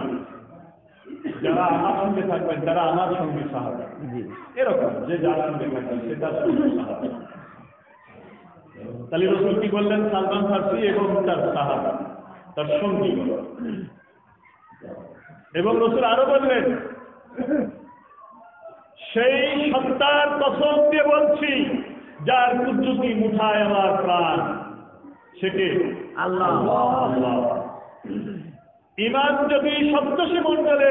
যারা আমার সঙ্গে থাকবেন তারা আমার সঙ্গী, সাহাবী। এরকম যে যার সঙ্গে থাকবেন সেটা সঙ্গী, সাহাবী। তাহলে রসুল কি বললেন? সালমান ফার্সি এবং তার সাহাবা, তার সঙ্গী। এবং রসুল আরো বললেন সেই সত্তার কসম দিয়ে বলছি যার কুদরতি মুঠায় আমার প্রাণ, সে কে? আল্লাহ। ঈমান যদি সপ্তর্ষি মণ্ডলে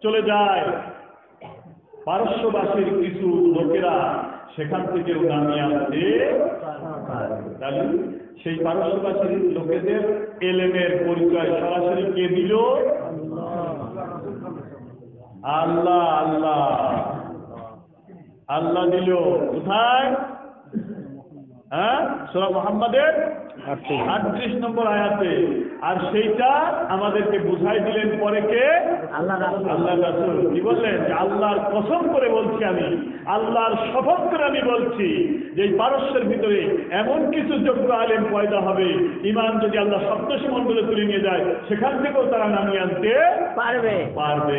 চলে যায়, পারস্যবাসীর কিছু লোকেরা সেখান থেকেও নামিয়ে আসতে, তাহলে সেই পারস্যবাসীর লোকেদের এলেমের পরিচয় সরাসরি কে দিল? আল্লাহ। আল্লাহ আল্লাহ দিল। কোথায়? হ্যাঁ, সূরা মুহাম্মাদের 38 নম্বর আয়াতে। আর সেইটা আমাদেরকে বুঝাই দিলেন পরে কে? আল্লাহ রাসূল। কি বললেন? যে আল্লাহর কসম করে বলছি, আমি আল্লাহর শপথ করে আমি বলছি যে এই পারস্যের ভিতরে এমন কিছু যোগ্য আলেম পয়দা হবে, ঈমান যদি আল্লাহ সপ্তর্ষি মণ্ডলে তুলে নিয়ে যায় সেখান থেকেও তারা নামিয়ে আনতে পারবে।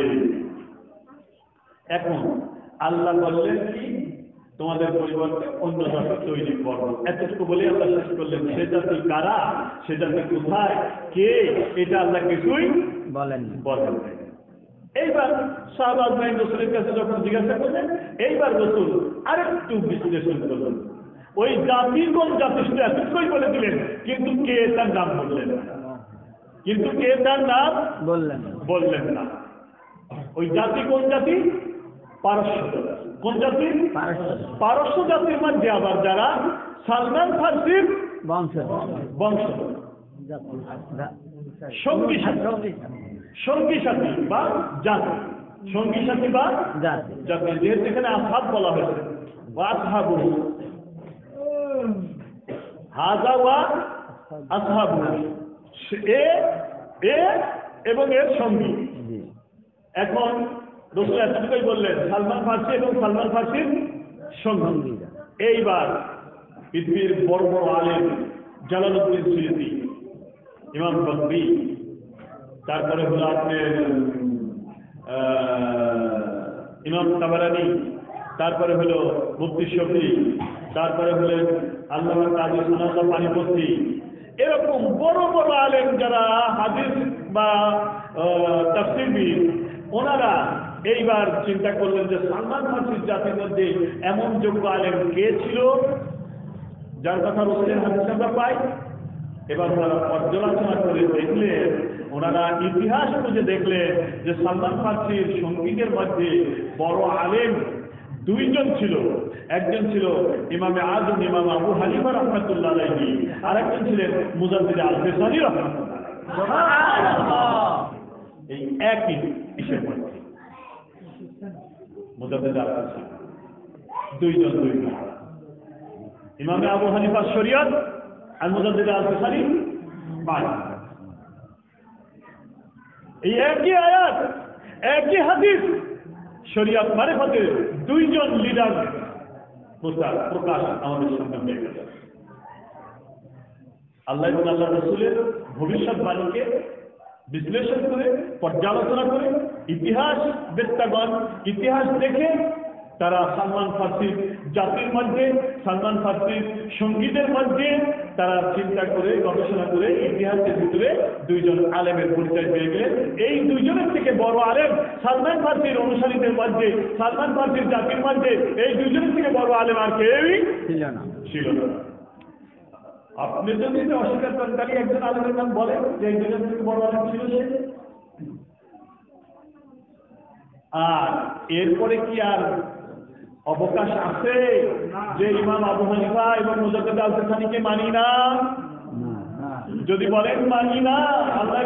এখন আল্লাহ বললেন কি? তোমাদের পরিবর্তে অন্য জাতি তৈরি করো। এতটুকু বলে আল্লাহ শেষ করলেন। সে জাতি কারা, সে জাতি কোথায়, কে, এটা আল্লাহ কিছুই বলেন। এইবার সাহাবা আজমাইন রসুলের কাছে যখন জিজ্ঞাসা করলেন, এইবার রসুল আরেকটু বিশ্লেষণ করলেন। ওই জাতি কোন জাতি সেটা এতটুকুই বলে দিলেন, কিন্তু কে তার নাম বললেন না। কিন্তু কে তার নাম বললেন না। ওই জাতি কোন জাতি? পারস্য। কোন জাতি? পারস্য জাতির মধ্যে আবার যারা সালমান ফার্সির বংশ, সঙ্গী সাথী বা জাতি, সঙ্গী সাথী বা জাতি। যেহেতু এখানে আসহাব বলা হয়েছে, আসহাবু, হাজা ওয়া আসহাবু, এ এবং এর সঙ্গী। এখন রসুল এতটুকুই বললেন সালমান ফার্সি এবং সালমান ফার্সির সঙ্গী। এইবার পৃথিবীর বড় বড় আলেম জালালউদ্দিন সুয়ুতী, ইমাম বকরি, তারপরে হলো আপনার ইমাম তাবারানি, তারপরে হলো মুফতি শফি, তারপরে হলেন আল্লামা কাজী সুনাউল্লাহ পানিপথী। এরকম বড় বড় আলেম যারা হাদিস বা তাফসীরবিদ, ওনারা এইবার চিন্তা করলেন যে সালমান ফার্সির জাতির মধ্যে এমন যোগ্য আলেম কে ছিল যার কথা রসুলের হাদিসে আমরা পাই। এবার ওনারা পর্যালোচনা করে দেখলেন, ওনারা ইতিহাস খুঁজে দেখলেন যে সালমান ফার্সির সঙ্গীদের মধ্যে বড় আলেম দুইজন ছিল। একজন ছিল ইমামে আজম ইমাম আবু হানিফা রাহমাতুল্লাহ আলাইহি, আর একজন ছিলেন মুজাদ্দিদ আল-ফিসানি রাহমাতুল্লাহ আলাইহি। এই একই ইসের মধ্যে মুজাদ্দিদ আল-ফিসানি দুইজন। ইমামে আবু হানিফা শরীয়ত আর মুজাদ্দিদ আল-ফিসানি মাযহাব। এই একই আয়াত, একই হাদিস, শরীয়ত মারিফতের দুইজন লিডার প্রকাশ আমাদের সামনে হয়ে গেছে। আল্লাহ এবং আল্লাহ রসুলের ভবিষ্যৎবাণীকে বিশ্লেষণ করে, পর্যালোচনা করে ইতিহাস বেত্তাগণ ইতিহাস দেখে তারা সালমান ফার্সির জাতির মধ্যে, সালমান ফার্সির সঙ্গীতের মধ্যে তারা চিন্তা করে গবেষণা করে ইতিহাসের ভিতরে দুইজন আলেমের পরিচয় পেয়ে গেলেন। এই দুইজনের থেকে বড় আলেম সালমান ফার্সির অনুসারীদের মধ্যে, সালমান ফার্সির জাতির মধ্যে এই দুইজনের থেকে বড় আলেম আর কেউই ছিল না। আপনি যদি অস্বীকার করেন তাহলে একজন আলেমের নাম বলেন যে এই দুইজন থেকে বড় আলেম ছিল সে। আর এরপরে কি আর অবকাশ আছে যে ইমাম আবু হানিফা এবং মুজাদ্দিদ আল-সানিকে মানি না? যদি বলেন মানি না, আল্লাহ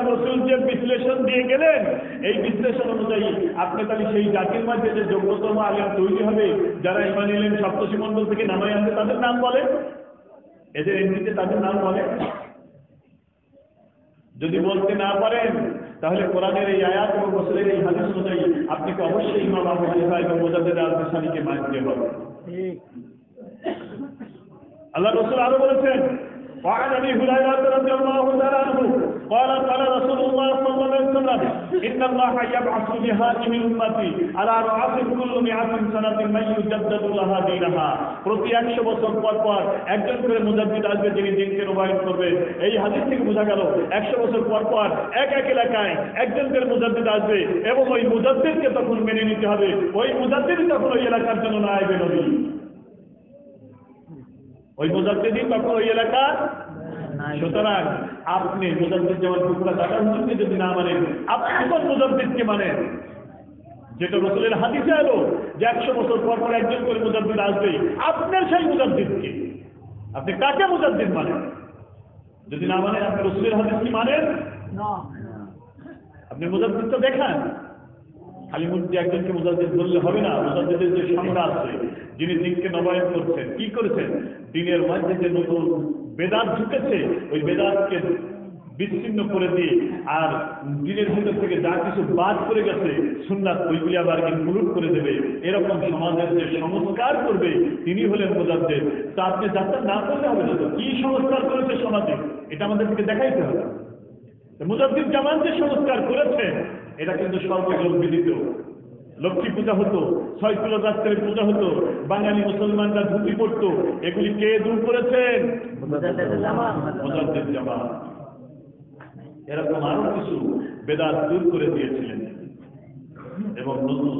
রাসূল যে বিশ্লেষণ দিয়ে গেলেন এই বিশ্লেষণ অনুযায়ী আপনি তাহলে সেই জাতির মধ্যে যে যোগ্যতম আলেম তৈরি হবে যারা ইমান এলেন সপ্তর্ষি মণ্ডল থেকে নামায় আনবে তাদের নাম বলেন, এদের এমনিতে তাদের নাম বলেন। যদি বলতে না পারেন তাহলে কোরআনের এই আয়াত এবং রাসূলের এই হাদিস অনুযায়ী আপনাকে অবশ্যই ইমাম আবু হানিফা এবং মুজাদ্দিদ আল-সানিকে মানতে হবে। আল্লাহ রাসূল আরো বলেছেন وعن ابي هريره رضي الله تعالى عنه قال قال رسول الله صلى الله عليه وسلم ان الله يبعث لهذه الامه على رأس كل 100 سنه من يجدد لها دينها। প্রতি 100 বছর পর পর একজন করে মুজাদ্দিদ আসবে যিনি দিনকে নবায়ন করবে। এই হাদিস থেকে বোঝা গেল 100 বছর পর পর এক এক এলাকায় একজন করে মুজাদ্দিদ আসবে এবং ওই মুজাদ্দিদকে তখন মেনে নিতে হবে। ওই মুজাদ্দিদই তখন ওই এলাকার জন্য নায়েবে নবী, ওই মুজাদ্দিদই তখন ওই এলাকা। সুতরাং আপনি মুজাদ্দিদ যেমন টুকরা দাদা হুজুরকে যদি না মানেন, আপনি কোন মুজাদ্দিদকে মানেন? যেটা রাসূলের হাদিসে এলো যে 100 বছর পর পর একজন করে মুজাদ্দিদ আসবে, আপনার সেই মুজাদ্দিদকে আপনি কাকে মুজাদ্দিদ মানেন? যদি না মানেন আপনি রাসূলের হাদিস কি মানেন না? আপনি মুজাদ্দিদ তো দেখান। খালি মুক্তি একজনকে মুজাদ্দিদ বললে হবে না। মুজাদ্দিদের যে সংজ্ঞা আছে, যিনি দিনকে নবায়ন করছেন, কি করেছেন? দিনের মধ্যে যে নতুন বেদাত ঢুকেছে ওই বেদাতকে বিচ্ছিন্ন করে দিয়ে আর দিনের ভিতর থেকে যা কিছু বাদ করে গেছে সুন্নাত ওইগুলি আবার ইনক্লুড করে দেবে। এরকম সমাজের যে সংস্কার করবে তিনি হলেন মুজাদ্দিদ। তা আপনি যাত্রা না করলে হবে না। কি সংস্কার করেছে সমাজে এটা আমাদেরকে দেখাইতে হবে। মুজাদ্দিদ জামান যে সংস্কার করেছে এটা কিন্তু সর্বজন বিদিত। লক্ষ্মী পূজা হতো, 6 কিলো রাত্রের পূজা হতো, বাঙালি মুসলমানরা ধুতি পড়তো, এগুলি কে দূর করেছেন? মুজাদ্দিদ জামান। এরকম আরো কিছু বেদাত দূর করে দিয়েছিলেন এবং নতুন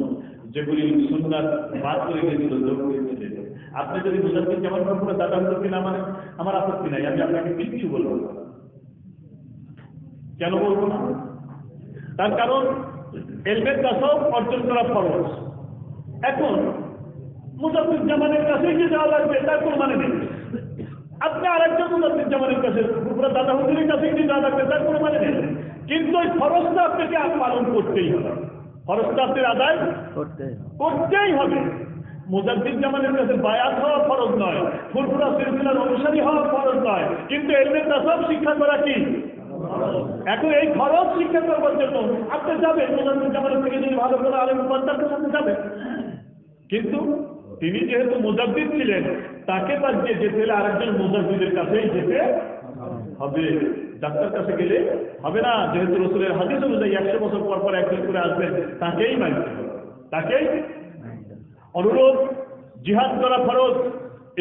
যেগুলি সুন্নাত বাদ করে গিয়েছিল যোগ করেছিলেন। আপনি যদি মুজাদ্দিদ জামান করে দাদা হুজুরকে না মানেন আমার আপত্তি নাই, আমি আপনাকে কিচ্ছু বলবো না। কেন বলবো না? তার কারণ এলমের কাছেও অর্জন করা ফরজ। এখন মুজাদ্দিদ জামানের কাছে যে যাওয়া লাগবে তার কোনো মানে নেই। আপনি আরেকজন মুজাদ্দিদ জামানের কাছে দাদা হুজুরের কাছে যে যাওয়া লাগবে তার কোনো মানে নেই। কিন্তু ওই ফরজটা আপনাকে পালন করতেই হবে, ফরজটা আপনার আদায় করতেই হবে। মুজাদ্দিদ জামানের কাছে বায়াত হওয়া ফরজ নয়, ফুরফুরা সিলসিলার অনুসারী হওয়া ফরজ নয়, কিন্তু এলমের কাছেও শিক্ষা করা কি? এখন এই খরচ শিক্ষা করবার জন্য আপনি যাবেন মুজাদ্দিদ জামানের থেকে যদি ভালো করে আলেম তার সাথে যাবেন। কিন্তু তিনি যেহেতু মুজাদ্দিদ ছিলেন তাকে বাদ দিয়ে যেতে হলে আরেকজন মুজাদ্দিদের কাছেই যেতে হবে, ডাক্তার কাছে গেলে হবে না। যেহেতু রাসূলের হাদিস অনুযায়ী 100 বছর পর পর একজন করে আসবেন, তাকেই মানতে হবে, তাকেই। অনুরোধ জিহাদ করা ফরজ,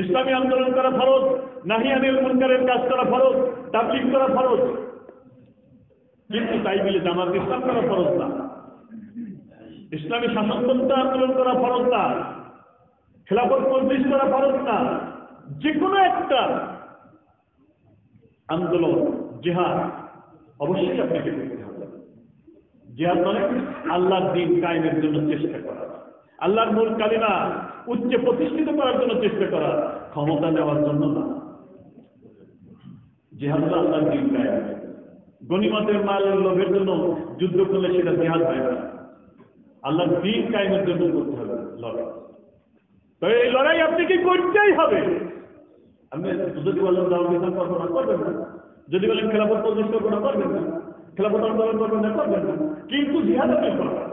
ইসলামী আন্দোলন করা ফরজ, নাহি আনিল মুনকারের কাজ করা ফরজ, তাবলীগ করা ফরজ, কিন্তু তাই বলে জামাত ইসলাম করা ফরজ না, ইসলামী শাসনতন্ত্র আন্দোলন করা ফরজ না, খেলাফত মজলিস করা ফরজ না। যে কোনো একটা আন্দোলন জিহাদ অবশ্যই আপনাকে করতে হবে। জিহাদ মানে আল্লাহর দ্বীন কায়েমের জন্য চেষ্টা করা, আল্লাহর মূল কালিমা উচ্চে প্রতিষ্ঠিত করার জন্য চেষ্টা করা, ক্ষমতা নেওয়ার জন্য না। জিহাদ আল্লাহর দ্বীন কায়েম। গনিমতের মাল লোভের জন্য যুদ্ধ করলে সেটা জিহাদ হয় না, আল্লাহর দ্বীন কায়েমের জন্য করতে হবে লড়াই। তো এই লড়াই আপনাকে করতেই হবে। আপনি যদি বলেন দাওয়াত করবো না, করবেন না। যদি বলেন খেলাফত মজলিস করবো না, করবেন না। খেলাফত আন্দোলন করবেন না, করবেন না। কিন্তু জিহাদ আপনি করবেন,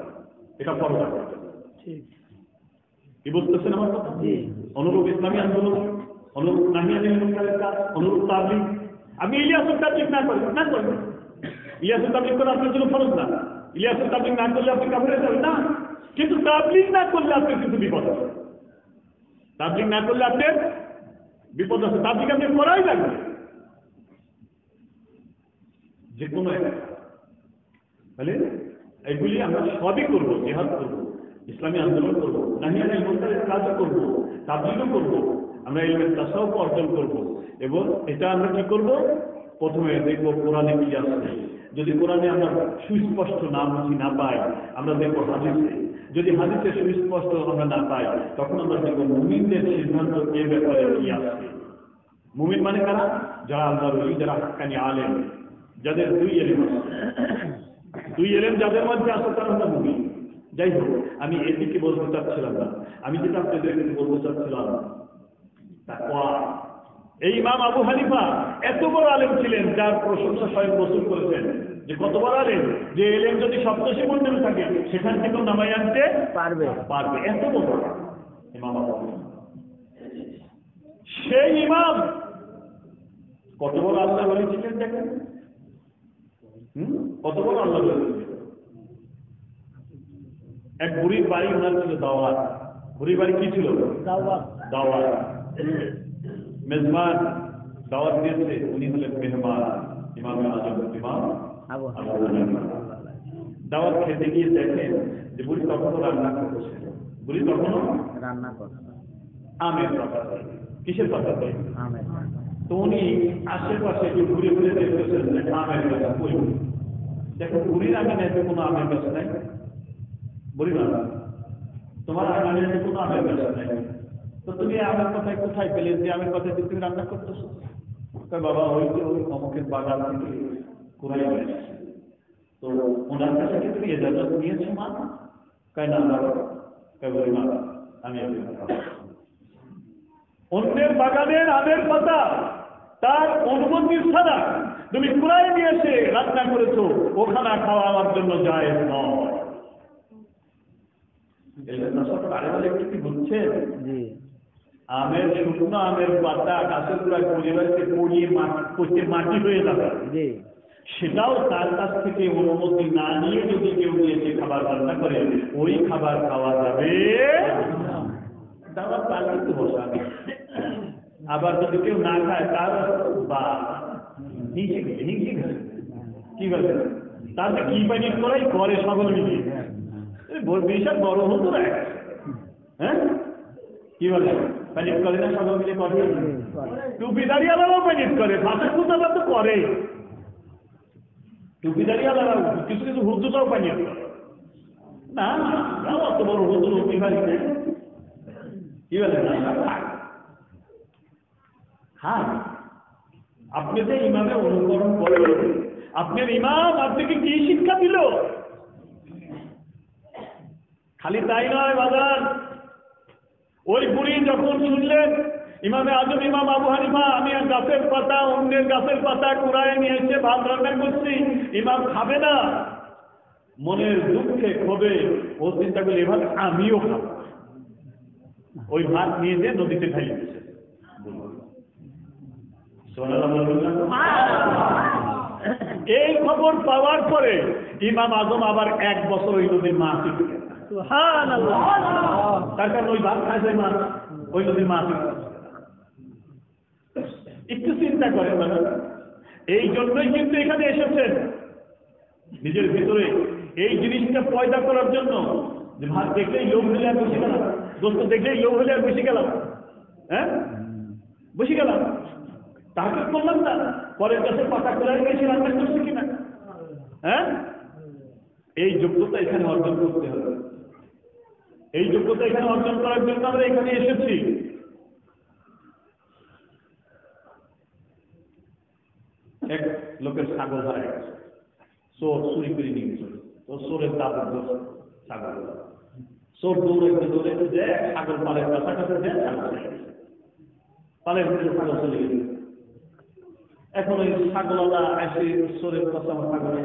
এটা ফরজ। কি বুঝতেছেন আমার কথা? অনুরূপ ইসলামী আন্দোলন, অনুরূপ নাহি আনিল মুনকারের কাজ, অনুরূপ তাবলীগ। আমি ইলিয়াসের তাবলীগ না করবেন, না করবেন। ইলিয়াসের তাবলীগ করা আপনার জন্য ফরজ না, ইলিয়াসের তাবলীগ না করলে আপনি কাফের হয়ে যাবেন না, কিন্তু তাবলীগ না করলে আপনার কিছু বিপদ আছে। তাবলীগ না করলে আপনার বিপদ আছে, তাবলীগ আপনি করাই লাগবে যে কোনো একটা। তাহলে এগুলি আমরা সবই করবো, জিহাদ করবো, ইসলামী আন্দোলন করবো, নাহিয়া আনিল মুনকারের কাজও করবো, তাবলীগও করবো, আমরা ইলমের তাসাউফ অর্জন করবো। এবং এটা আমরা কি করবো, প্রথমে দেখবো কোরআনে কি আছে। যদি কোরআনে আমরা সুস্পষ্ট না বুঝি না পাই, আমরা দেখবো হাদিসে। যদি হাদিসে সুস্পষ্ট আমরা না পাই, তখন আমরা দেখবো মুমিনদের সিদ্ধান্ত এর ব্যাপারে কি আছে। মুমিন মানে কারা? যারা আল্লাহর ওলি, যারা হাক্কানি আলেম, যাদের দুই এলেম আছে, দুই এলেম যাদের মধ্যে আছে তারা হলো মুমিন। যাই হোক, আমি এদিকে বলতে চাচ্ছিলাম না, আমি যেটা আপনাদেরকে বলতে চাচ্ছিলাম তাকওয়া। এই ইমাম আবু হানিফা এত বড় আলেম ছিলেন, যার প্রশংসা স্বয়ং রাসূল করেছেন যে কত বড় আলেম, যে এলেম যদি সপ্তর্ষি মণ্ডলে থাকে সেখান থেকেও নামাই আনতে পারবে। এত বড় ইমাম আবু হানিফা, সেই ইমাম কত বড় আল্লাহ ওলি ছিলেন দেখেন, কত বড় আল্লাহ ওলি ছিলেন। এক বুড়ির বাড়ি ওনার ছিল দাওয়াত। বুড়ির বাড়ি কি ছিল? দাওয়াত। মেজবান দাওয়াত দিয়েছে, উনি হলেন মেহমান, ইমাম আজম ইমাম আবু হানিফা। দাওয়াত খেতে গিয়ে দেখেন যে বুড়ি তখনও রান্না করছে। বুড়ি তখনও রান্না করছে আমের পাতা। কিসের পাতা? আমের। তো উনি আশেপাশে ঘুরে ঘুরে দেখতেছেন যে আমের গাছ কই। দেখো বুড়ির আঙিনায় কোনো আমের গাছ নাই। বুড়ি না, তোমার আঙিনায় কোনো আমের গাছ নাই, তো তুমি আমের কথায় কোথায় পেলে যে আমের কথায় তুমি রান্না করতেছো? বাবা ওই যে ওই অমুকের বাগান থেকে কুড়াই নিয়েছে, তো ওনার কাছে কি তুমি এজাজত নিয়েছো মা? কয় না, বলি মা আমি অন্যের বাগানের আমের পাতা তার অনুমতি ছাড়া তুমি কুড়াই নিয়ে এসে রান্না করেছো, ওখানে খাওয়া আমার জন্য যায় নয়। কি বুঝছেন? আমের শুকনো আমের পাতা গাছের গোড়ায় পরিবারকে পড়িয়ে মাটি হয়ে যাবে, সেটাও তার কাছ থেকে অনুমতি না নিয়ে যদি কেউ নিয়েছে খাবার রান্না করে, ওই খাবার খাওয়া যাবে। দাওয়াত তার কিন্তু বসা। আবার যদি কেউ না খায় তার বা কি বলে তার কি পানি করাই করে সকল মিলিয়ে বিশাল বড় হতো না। হ্যাঁ কি বলে প্যানিক করে না সকল মিলে করে? টুপিদারি আলাদাও প্যানিক করে, ফাঁসের খুঁজালা তো করে। টুপিদারি আলাদা, কিছু কিছু হুজুরাও প্যানিক করে না, অত বড় হুজুর হতে পারি না। কি বলে হ্যাঁ, আপনি যে ইমামে অনুকরণ করেন, আপনার ইমাম আপনাকে কি শিক্ষা দিল? খালি তাই নয় বাজার, ওই বুড়ি যখন শুনলেন ইমামে আজম ইমাম আবু হানিফা আমি গাছের পাতা অন্যের গাছের পাতা কুড়ায় নিয়ে এসে ভাত রান্না করছি, ইমাম খাবে না, মনের দুঃখে ক্ষোভে ও চিন্তা করলে এবার আমিও খাবো। ওই ভাত নিয়ে যে নদীতে ফেলে দিয়েছে। এই খবর পাওয়ার পরে ইমাম আজম আবার 1 বছর ওই নদীর মাছ, তার কারণ ওই ভাত খাইছে মাছ, ওই নদীর মাছ। একটু চিন্তা করেন মানে, এই জন্যই কিন্তু এখানে এসেছেন নিজের ভিতরে এই জিনিসটা পয়দা করার জন্য, যে ভাত দেখলেই লোভ হলে আর বসে গেলাম, দোস্ত দেখলেই লোভ হলে আর বসে গেলাম, হ্যাঁ বসে গেলাম, তাকে করলাম না, পরের কাছে পাতা করে গেছি রান্না করছে কিনা। হ্যাঁ, এই যোগ্যতা এখানে অর্জন করতে হবে। এই যোগ্যতা এখানে অর্জন করার জন্য আমরা এখানে এসেছি। এক লোকের ছাগল হারায় গেছে, চোর চুরি করে নিয়ে গেছে, তো চোরের দাম ছাগল, চোর দৌড়ে যে ছাগল পালের কাছাকাছি যে ছাগল পালের ভিতরে ছাগল চলে গেছে। এখন ওই ছাগলওয়ালা এসে চোরের কথা ছাগলে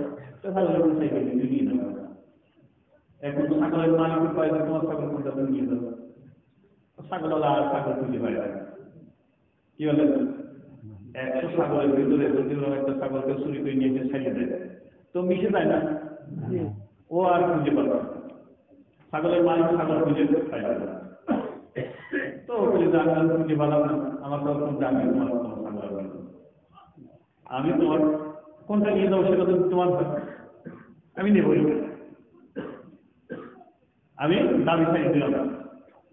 নিয়ে নেবে। এখন ছাগলের মালিক পাই তোমার ছাগল কোনটা নিয়ে যাবে, ছাগলওয়ালা আর ছাগল খুঁজে পায় না। কি বলে 100 ছাগলের ভিতরে যদি একটা ছাগলকে চুরি করে নিয়ে এসে ছাড়িয়ে দেয় তো মিশে যায় না, ও আর খুঁজে পাবে না। ছাগলের মালিক ছাগল খুঁজে খাই তো বলে যে আমি খুঁজে পেলাম না, আমার তো জানি তোমার কোনো ছাগল, আমি তোমার কোনটা নিয়ে যাবো সেটা তো তোমার আমি নেবই, আমি দাবি সাইজ দিলাম,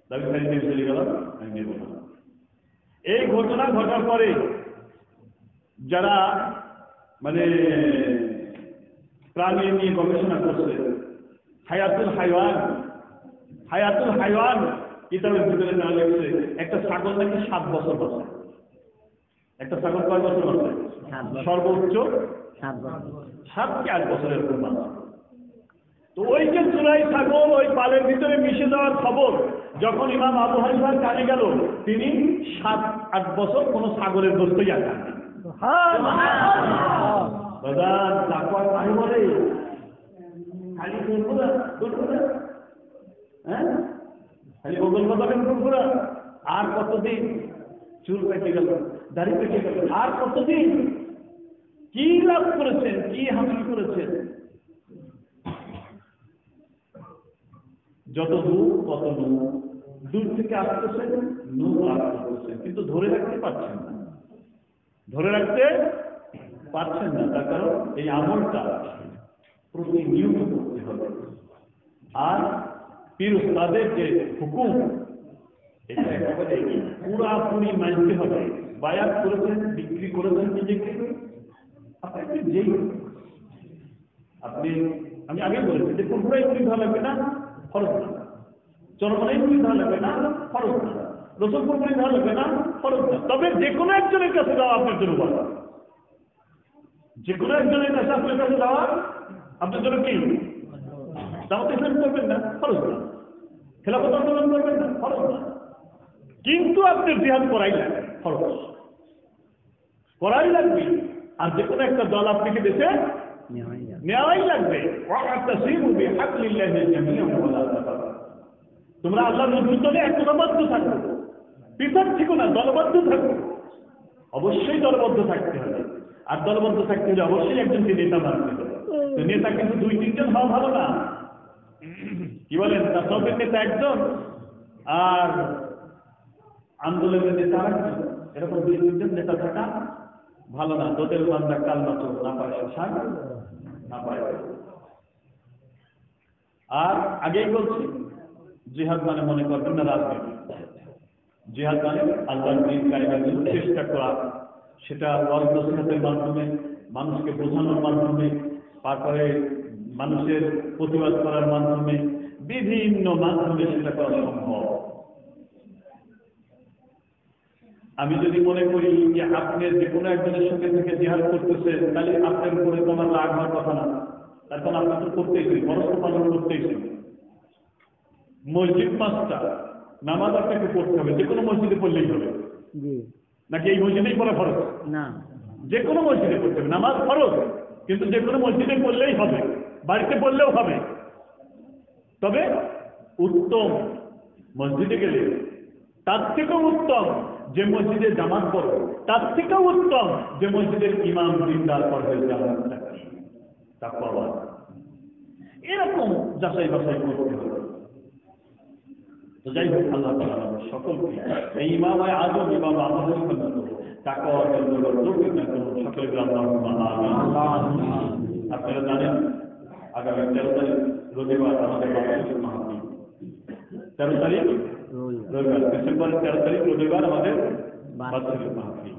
দাবি সাইজ দিয়ে চলে গেলাম, আমি নেব না। এই ঘটনা ঘটার পরে যারা মানে প্রাণী নিয়ে গবেষণা করছে, হায়াতুল হাইওয়ান কিতাবের ভিতরে না লিখছে একটা ছাগল নাকি 7 বছর বাঁচে। একটা ছাগল কয় বছর বাঁচে? সর্বোচ্চ 7 কি 8 বছরের উপর বাঁচে। তো ওই যে চুরাই ছাগল ওই পালের ভিতরে মিশে যাওয়ার খবর যখন ইমাম আবু হানিফার কানে গেল, তিনি 7-8 বছর কোন ছাগলের গোশতই আর খান না। বাজার তাকওয়ার পানি বলে খালি কুরকুরা হ্যাঁ, খালি গোগল বাজাবেন কুরকুরা। আর কতদিন চুল পেকে গেল, দাড়ি পেকে গেল, আর কতদিন কি লাভ করেছেন, কি হাসিল করেছেন? যত দূর তত দূর থেকে আসতেছেন, আসতেছেন, কিন্তু ধরে রাখতে পারছেন না, ধরে রাখতে পারছেন না। তার কারণ এই আমলটা প্রতিনিয়ত করতে হবে। আর পীর উস্তাদের যে হুকুম এটা একেবারে পুরাপুরি মানতে হবে। বায়াত করেছেন, বিক্রি করেছেন নিজেকে, আপনাকে যেই আপনি আমি আগে বলেছি যে পুরোপুরাই পুরি ভালো লাগবে না, ফরজ না, চরমাই পুরি ভালো লাগবে না, ফরজ না, রসুলপুর পুরি ভালো লাগবে না, ফরজ না। তবে যে কোনো একজনের কাছে যাওয়া আপনার জন্য ভালো, যে কোনো একজনের কাছে আপনার কাছে যাওয়া আপনার জন্য কি দাওয়াত ইসলাম করবেন না, ফরজ না, খেলাফত আন্দোলন করবেন না, ফরজ না, কিন্তু আপনার জিহাদ করাই লাগবে, ফরজ করাই লাগবে। আর যে কোনো একটা দল আপনাকে দেশে নেওয়াই লাগবে। তোমরা আল্লাহ নবীর দলে একতাবদ্ধ থাকো, পৃথক থেকো না, দলবদ্ধ থাকো। অবশ্যই দলবদ্ধ থাকতে হবে। আর দলবদ্ধ থাকতে হলে অবশ্যই একজনকে নেতা মানতে হবে। তো নেতা কিন্তু 2-3 জন হওয়া ভালো না। কি বলেন, তার সবের নেতা একজন আর আন্দোলনের নেতা আরেকজন, এরকম 2-3 জন নেতা থাকা ভালো না। তোদের বান্দা কাল মাত্র না পায় শ্মশান না পায়। আর আগেই বলছি, জিহাদ মানে মনে করবেন না রাজনীতি। জিহাদ মানে আল্লাহর দ্বীন কায়েমের জন্য চেষ্টা করা, সেটা ওয়াজ-নসিহতের মাধ্যমে, মানুষকে বোঝানোর মাধ্যমে, তারপরে মানুষের প্রতিবাদ করার মাধ্যমে, বিভিন্ন মাধ্যমে সেটা করা সম্ভব। আমি যদি মনে করি যে আপনি যে কোনো একজনের সঙ্গে থেকে জিহাদ করতেছেন, তাহলে আপনার উপরে তোমার রাগ হওয়ার কথা না, এখন আপনি তো করতেইছেন, পরস্পর পালন করতেইছেন। মসজিদ 5টা, নামাজ আপনাকে পড়তে হবে, যে কোনো মসজিদে পড়লেই হবে নাকি এই মসজিদেই পড়া ফরজ? না, যে কোনো মসজিদে পড়তে হবে। নামাজ ফরজ, কিন্তু যে কোনো মসজিদে পড়লেই হবে, বাড়িতে পড়লেও হবে। তবে উত্তম মসজিদে গেলে তার থেকেও উত্তম যে মসজিদে জামাত পড়ো, তার থেকেও উত্তম যে মসজিদের ইমাম দিনদার পরহেজগার তাকওয়াবান। এরকম যাচাই বাছাই করতে হবে। তো যাই হোক, আল্লাহ তাআলা আমাদের সকলকে এই ইমাম আজম ইমাম আমাদের তাকওয়া অর্জন করার তৌফিক দান করুন। সকলকে আল্লাহুম্মা আমিন। আপনারা জানেন আগামী 13 তারিখ রবিবার আমাদের বাৎসরিক মাহফিল। 13 তারিখ রবিবার, ডিসেম্বরের 13 তারিখ রবিবার আমাদের বাৎসরিক মাহফিল।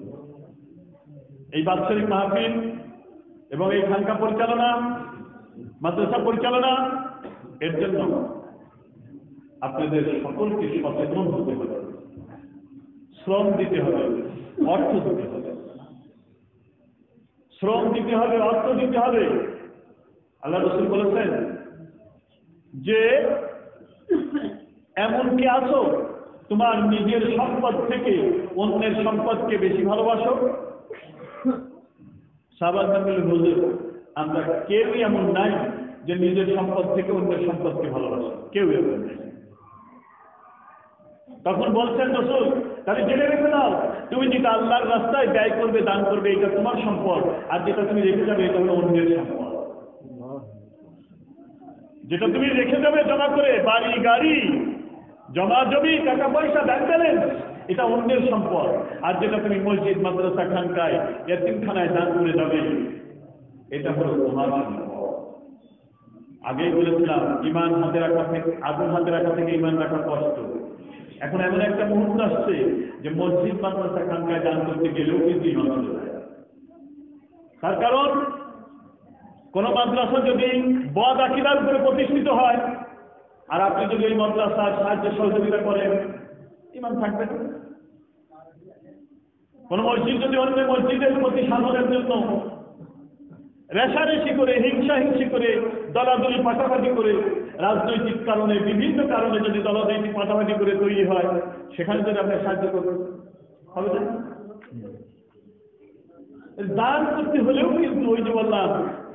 এই বাৎসরিক মাহফিল এবং এই খানকা পরিচালনা, মাদ্রাসা পরিচালনা, এর জন্য আপনাদের সকলকে সচেতন হতে হবে, শ্রম দিতে হবে, অর্থ দিতে হবে, শ্রম দিতে হবে, অর্থ দিতে হবে। আল্লাহ রাসূল বলেছেন যে এমন কি আছো তোমার নিজের সম্পদ থেকে অন্যের সম্পদকে বেশি ভালোবাসো? সাহাবাগণ বললেন, হুজুর আমরা কেউই এমন নাই যে নিজের সম্পদ থেকে অন্যের সম্পদকে ভালোবাসে, কেউ এমন নাই। তখন বলছেন রাসূল, তাহলে জেনে রেখে দাও, তুমি যেটা আল্লাহর রাস্তায় ব্যয় করবে, দান করবে, এটা তোমার সম্পদ, আর যেটা তুমি রেখে যাবে এটা হলো অন্যের সম্পদ। যেটা তুমি রেখে দেবে জমা করে, বাড়ি গাড়ি জমা জমি টাকা পয়সা ব্যাংক ব্যালেন্স, এটা অন্যের সম্পদ। আর যেটা তুমি মসজিদ মাদ্রাসা খানকায় এতিমখানায় দান করে যাবে, এটা হলো তোমার সম্পদ। আগেই বলেছিলাম ইমান হাতে রাখা থেকে, আগুন হাতে রাখা থেকে ইমান রাখা কষ্ট। এখন এমন একটা মুহূর্ত আসছে যে মসজিদ মাদ্রাসা খানকায় দান করতে গেলেও কিন্তু ইমান চলে যায়। তার কারণ কোন মাদ্রাসা যদি বদ আকীদার উপরে প্রতিষ্ঠিত হয়, আর আপনি যদি ওই মাদ্রাসার সাহায্য সহযোগিতা করেন, ইমান থাকবে না। কোন মসজিদ যদি অন্য মসজিদের প্রতি সাধনের জন্য রেশারেশি করে, হিংসাহিংসি করে, দলাদলি পাটাপাটি করে, রাজনৈতিক কারণে বিভিন্ন কারণে যদি দলাদলি পাটাপাটি করে তৈরি হয়, সেখানে যদি আপনি সাহায্য করবেন, হবে না? দান করতে হলেও কিন্তু ওই যে বললাম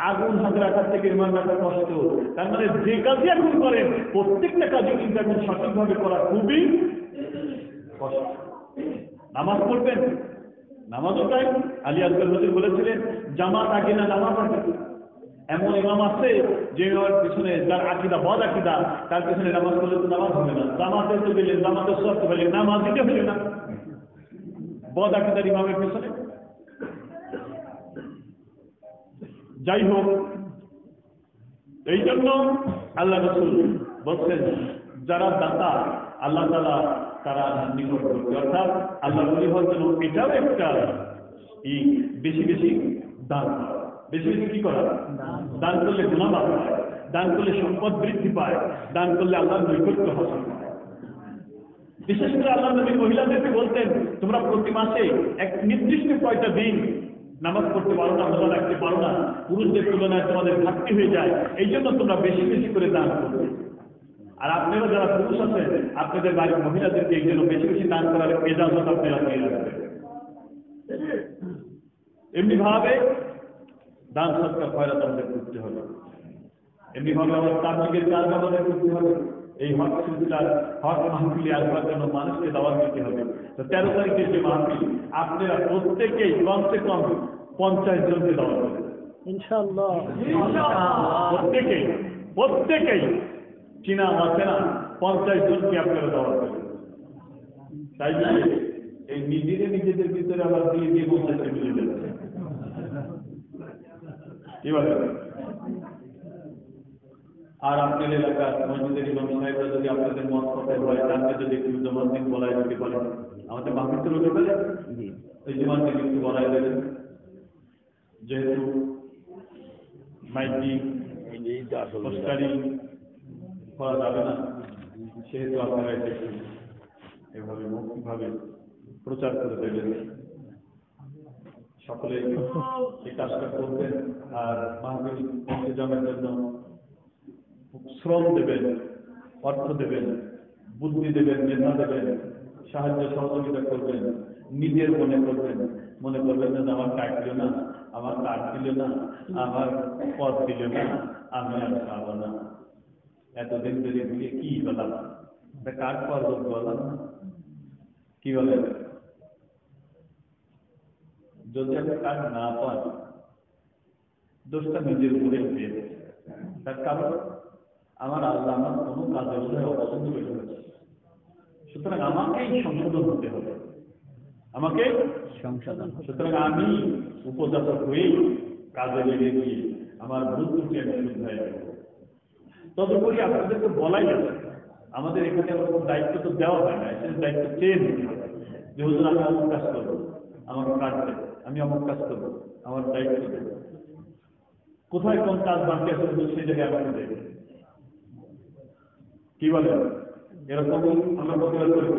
আগুন হাতে রাখার থেকে ইমান রাখা কষ্ট। তার মানে যে কাজই এখন করেন প্রত্যেকটা কাজে কিন্তু এখন সঠিকভাবে করা খুবই কষ্ট। নামাজ পড়বেন, নামাজও তাই। আলী আকবর হুজুর বলেছিলেন জামাত আগে না নামাজ আগে। এমন ইমাম আছে যে ইমামের পিছনে যার আকীদা বদ আকীদা, তার পিছনে নামাজ পড়লে তো নামাজ হবে না, জামাতে তো গেলেন, জামাতের শর্ত হলে নামাজ দিতে হলে না, বদ আকীদার ইমামের পিছনে। যাই হোক, এই জন্য আল্লাহ রাসূল বলছেন যারা দাতা আল্লাহ তাআলা তারা নিকটবর্তী, অর্থাৎ আল্লাহ বলি হওয়ার জন্য এটাও একটা বেশি বেশি দান করা। বেশি বেশি কি করা? দান করলে গুনাহ মাফ হয়, দান করলে সম্পদ বৃদ্ধি পায়, দান করলে আল্লাহর নৈকট্য হাসিল হয়। বিশেষ করে আল্লাহ নবী মহিলাদেরকে বলতেন তোমরা প্রতি মাসে এক নির্দিষ্ট কয়টা দিন নামাজ পড়তে পারো না, রোজা রাখতে পারো না, পুরুষদের তুলনায় তোমাদের ঘাটতি হয়ে যায়, এই জন্য তোমরা বেশি বেশি করে দান করবে। আর আপনারা যারা পুরুষ আছেন আপনাদের বাড়ির মহিলাদেরকে এই জন্য বেশি বেশি দান করার এজাজত আপনারা পেয়ে রাখবেন। এমনি ভাবে দান সৎকার খয়রাত আমাদের করতে হবে, এমনি ভাবে আমার তাবলীগের কাজ আমাদের করতে হবে। এই হক সিলসিলার হক মাহফিলে আসবার জন্য মানুষকে দাওয়াত দিতে হবে। তো 13 তারিখের যে মাহফিল, আপনারা প্রত্যেকেই কমসে কম 50 জনকে দাওয়াত দেবেন ইনশাআল্লাহ। প্রত্যেকেই চিনা অচেনা 50 জনকে আপনারা দাওয়াত দেবেন। তাই বলে এই নিজেদের ভিতরে আবার দিয়ে 50 মিলে যাচ্ছে, কি বলে? আর আপনার এলাকার মসজিদের ইমাম সাহেবরা যদি আপনাদের মত কথায় হয়, তাকে যদি একটু জমাদ্দিন বলাই দিতে পারেন, আমাদের মাহফিল হতে পারে, ওই জমাদ্দিন একটু বলাই দেবেন। যেহেতু মাইকিং পোস্টারিং করা যাবে না, সেহেতু আপনারা এটা একটু এভাবে মৌখিকভাবে প্রচার করে দেবেন। সকলে এই কাজটা করবেন। আর মাহফিল ইন্তজামের জন্য শ্রম দেবেন, অর্থ দেবেন, বুদ্ধি দেবেন, মেধা দেবেন, সাহায্য সহযোগিতা করবেন। নিজের মনে করবেন না আমার কার্ড দিল না, আমার কার্ড দিল না, আমার পদ দিল না, আমি আর পাবো না, এতদিন ধরে দিয়ে কি বললাম, কার্ড পাওয়ার লোক বললাম না, কি বলেন? যদি আপনি কার্ড না পান, দোষটা নিজের উপরে দিয়ে দেয়। তার কারণ আমার আল্লাহ আমার কোনো কাজের উপরে অপছন্দ করে ফেলেছে, সুতরাং আমাকেই সংশোধন হতে হবে, আমাকে সংশোধন। সুতরাং আমি উপযাচক হয়েই কাজে লেগে গিয়ে আমার ভুল ত্রুটি আমি শুধরাই দেব। তদুপরি আপনাদেরকে বলাই যাবে, আমাদের এখানে ওরকম দায়িত্ব তো দেওয়া হয় না, এখানে দায়িত্ব চেয়ে নিতে হবে যে হুজুর আমি অমুক কাজ করবো, আমাকে কাজ দেবো, আমি অমুক কাজ করবো, আমার দায়িত্ব দেবো। কোথায় কোন কাজ বাকি আছে সেই জায়গায় আমাকে দেবে, কি বলে? এরকম আমরা প্রতিবাদ করে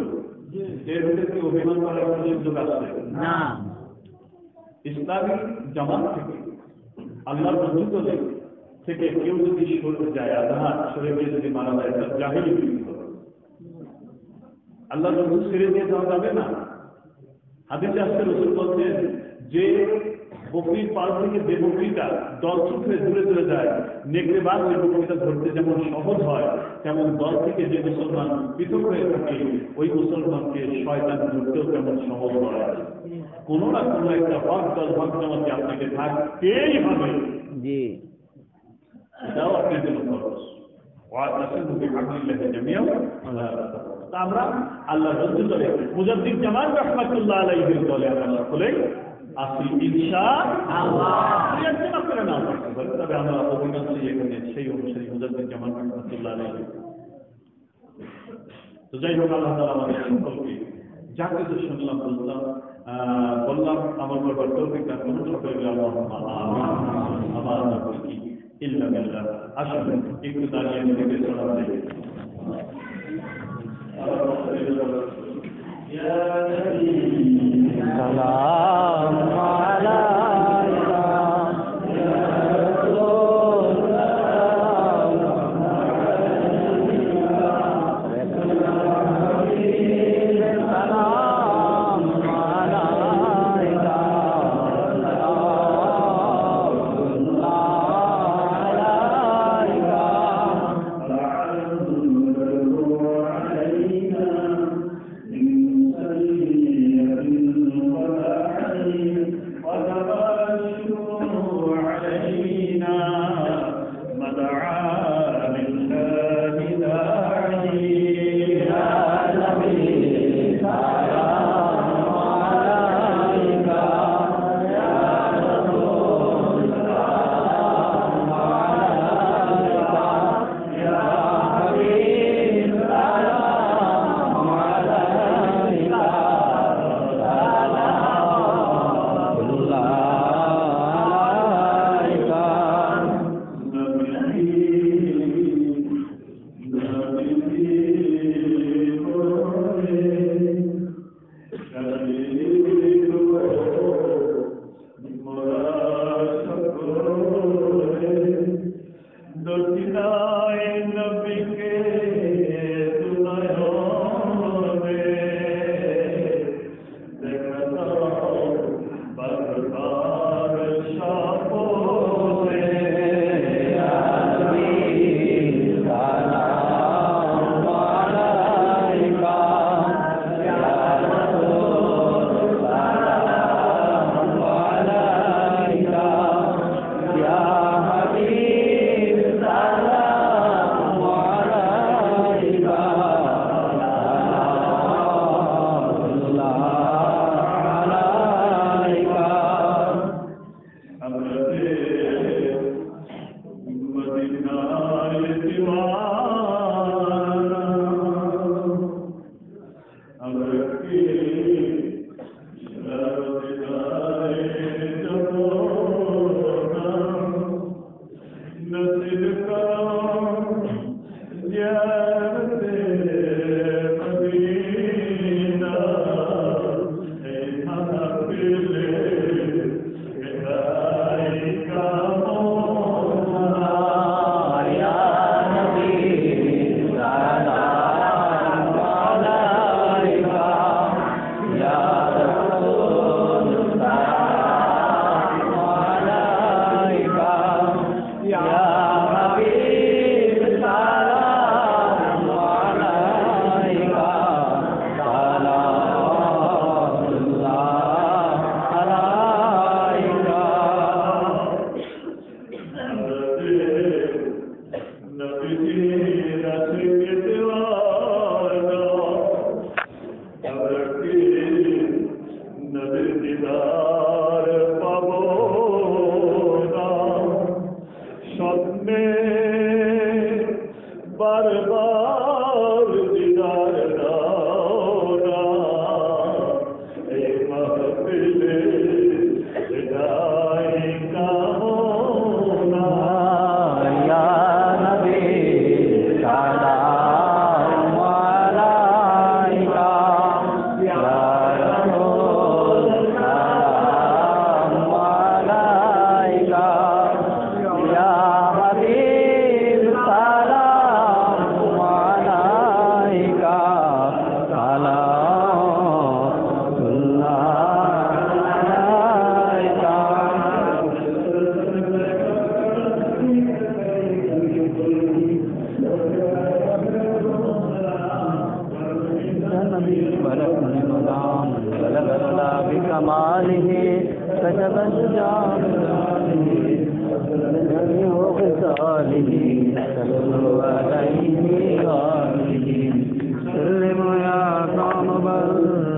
এর ভিতরে কি অভিমান করার কোনো সুযোগ আসছে না। ইসলামী জামাত থেকে আল্লাহর বন্ধুত্ব থেকে কেউ যদি সরে যায়, আল্লাহ সরে গিয়ে যদি মারা যায়, তার জাহিলি হবে। আল্লাহর বন্ধু ছেড়ে দিয়ে যাওয়া যাবে না। হাদিসে আসছে রাসূল বলছেন যে বকরির পাল থেকে যে বকরিটা দলছুট হয়ে দূরে দূরে যায়, নেকড়ে বাঘ ওই বকরিটা ধরতে যেমন সহজ হয়, তেমন দল থেকে যে মুসলমান পৃথক হয়ে থাকে ওই মুসলমানকে শয়তান ধরতেও তেমন সহজ হয়। কোনো না কোনো একটা হক দল হক জামাতে আপনাকে থাকতেই হবে, এটাও আপনার জন্য খরচ। ওয়াতাসিমু বিহাবলিল্লাহি জামিআন ওয়ালা তাফাররাকু। তা আমরা আল্লাহর রজ্জু ধরে মুজাদ্দিদ জামান রাহমাতুল্লাহ আলাইহির দলে আমরা সকলেই আছি ইনশাআল্লাহ। একজন আপনারা নাম রাখতে পারেন, তবে আমরা অধিকাংশই এখানে সেই অনুসারী মুজাদ্দিদ জামান রাহমাতুল্লাহ আলাইহি। তো যাই হোক, আল্লাহ তাআলা আমাদের সকলকে যা কিছু শুনলাম বললাম আমার করবার তৌফিক দান করুন সকলকে। আল্লাহুম্মা আমিন। আমার কি ইল্লা বিল্লাহ। আসলে একটু দাঁড়িয়ে নিজেকে সালাম দেই। সালাম আলাইকা ইয়া كتب الجار جميع خصاله صلوا عليه وآله سلموا يا قوم بل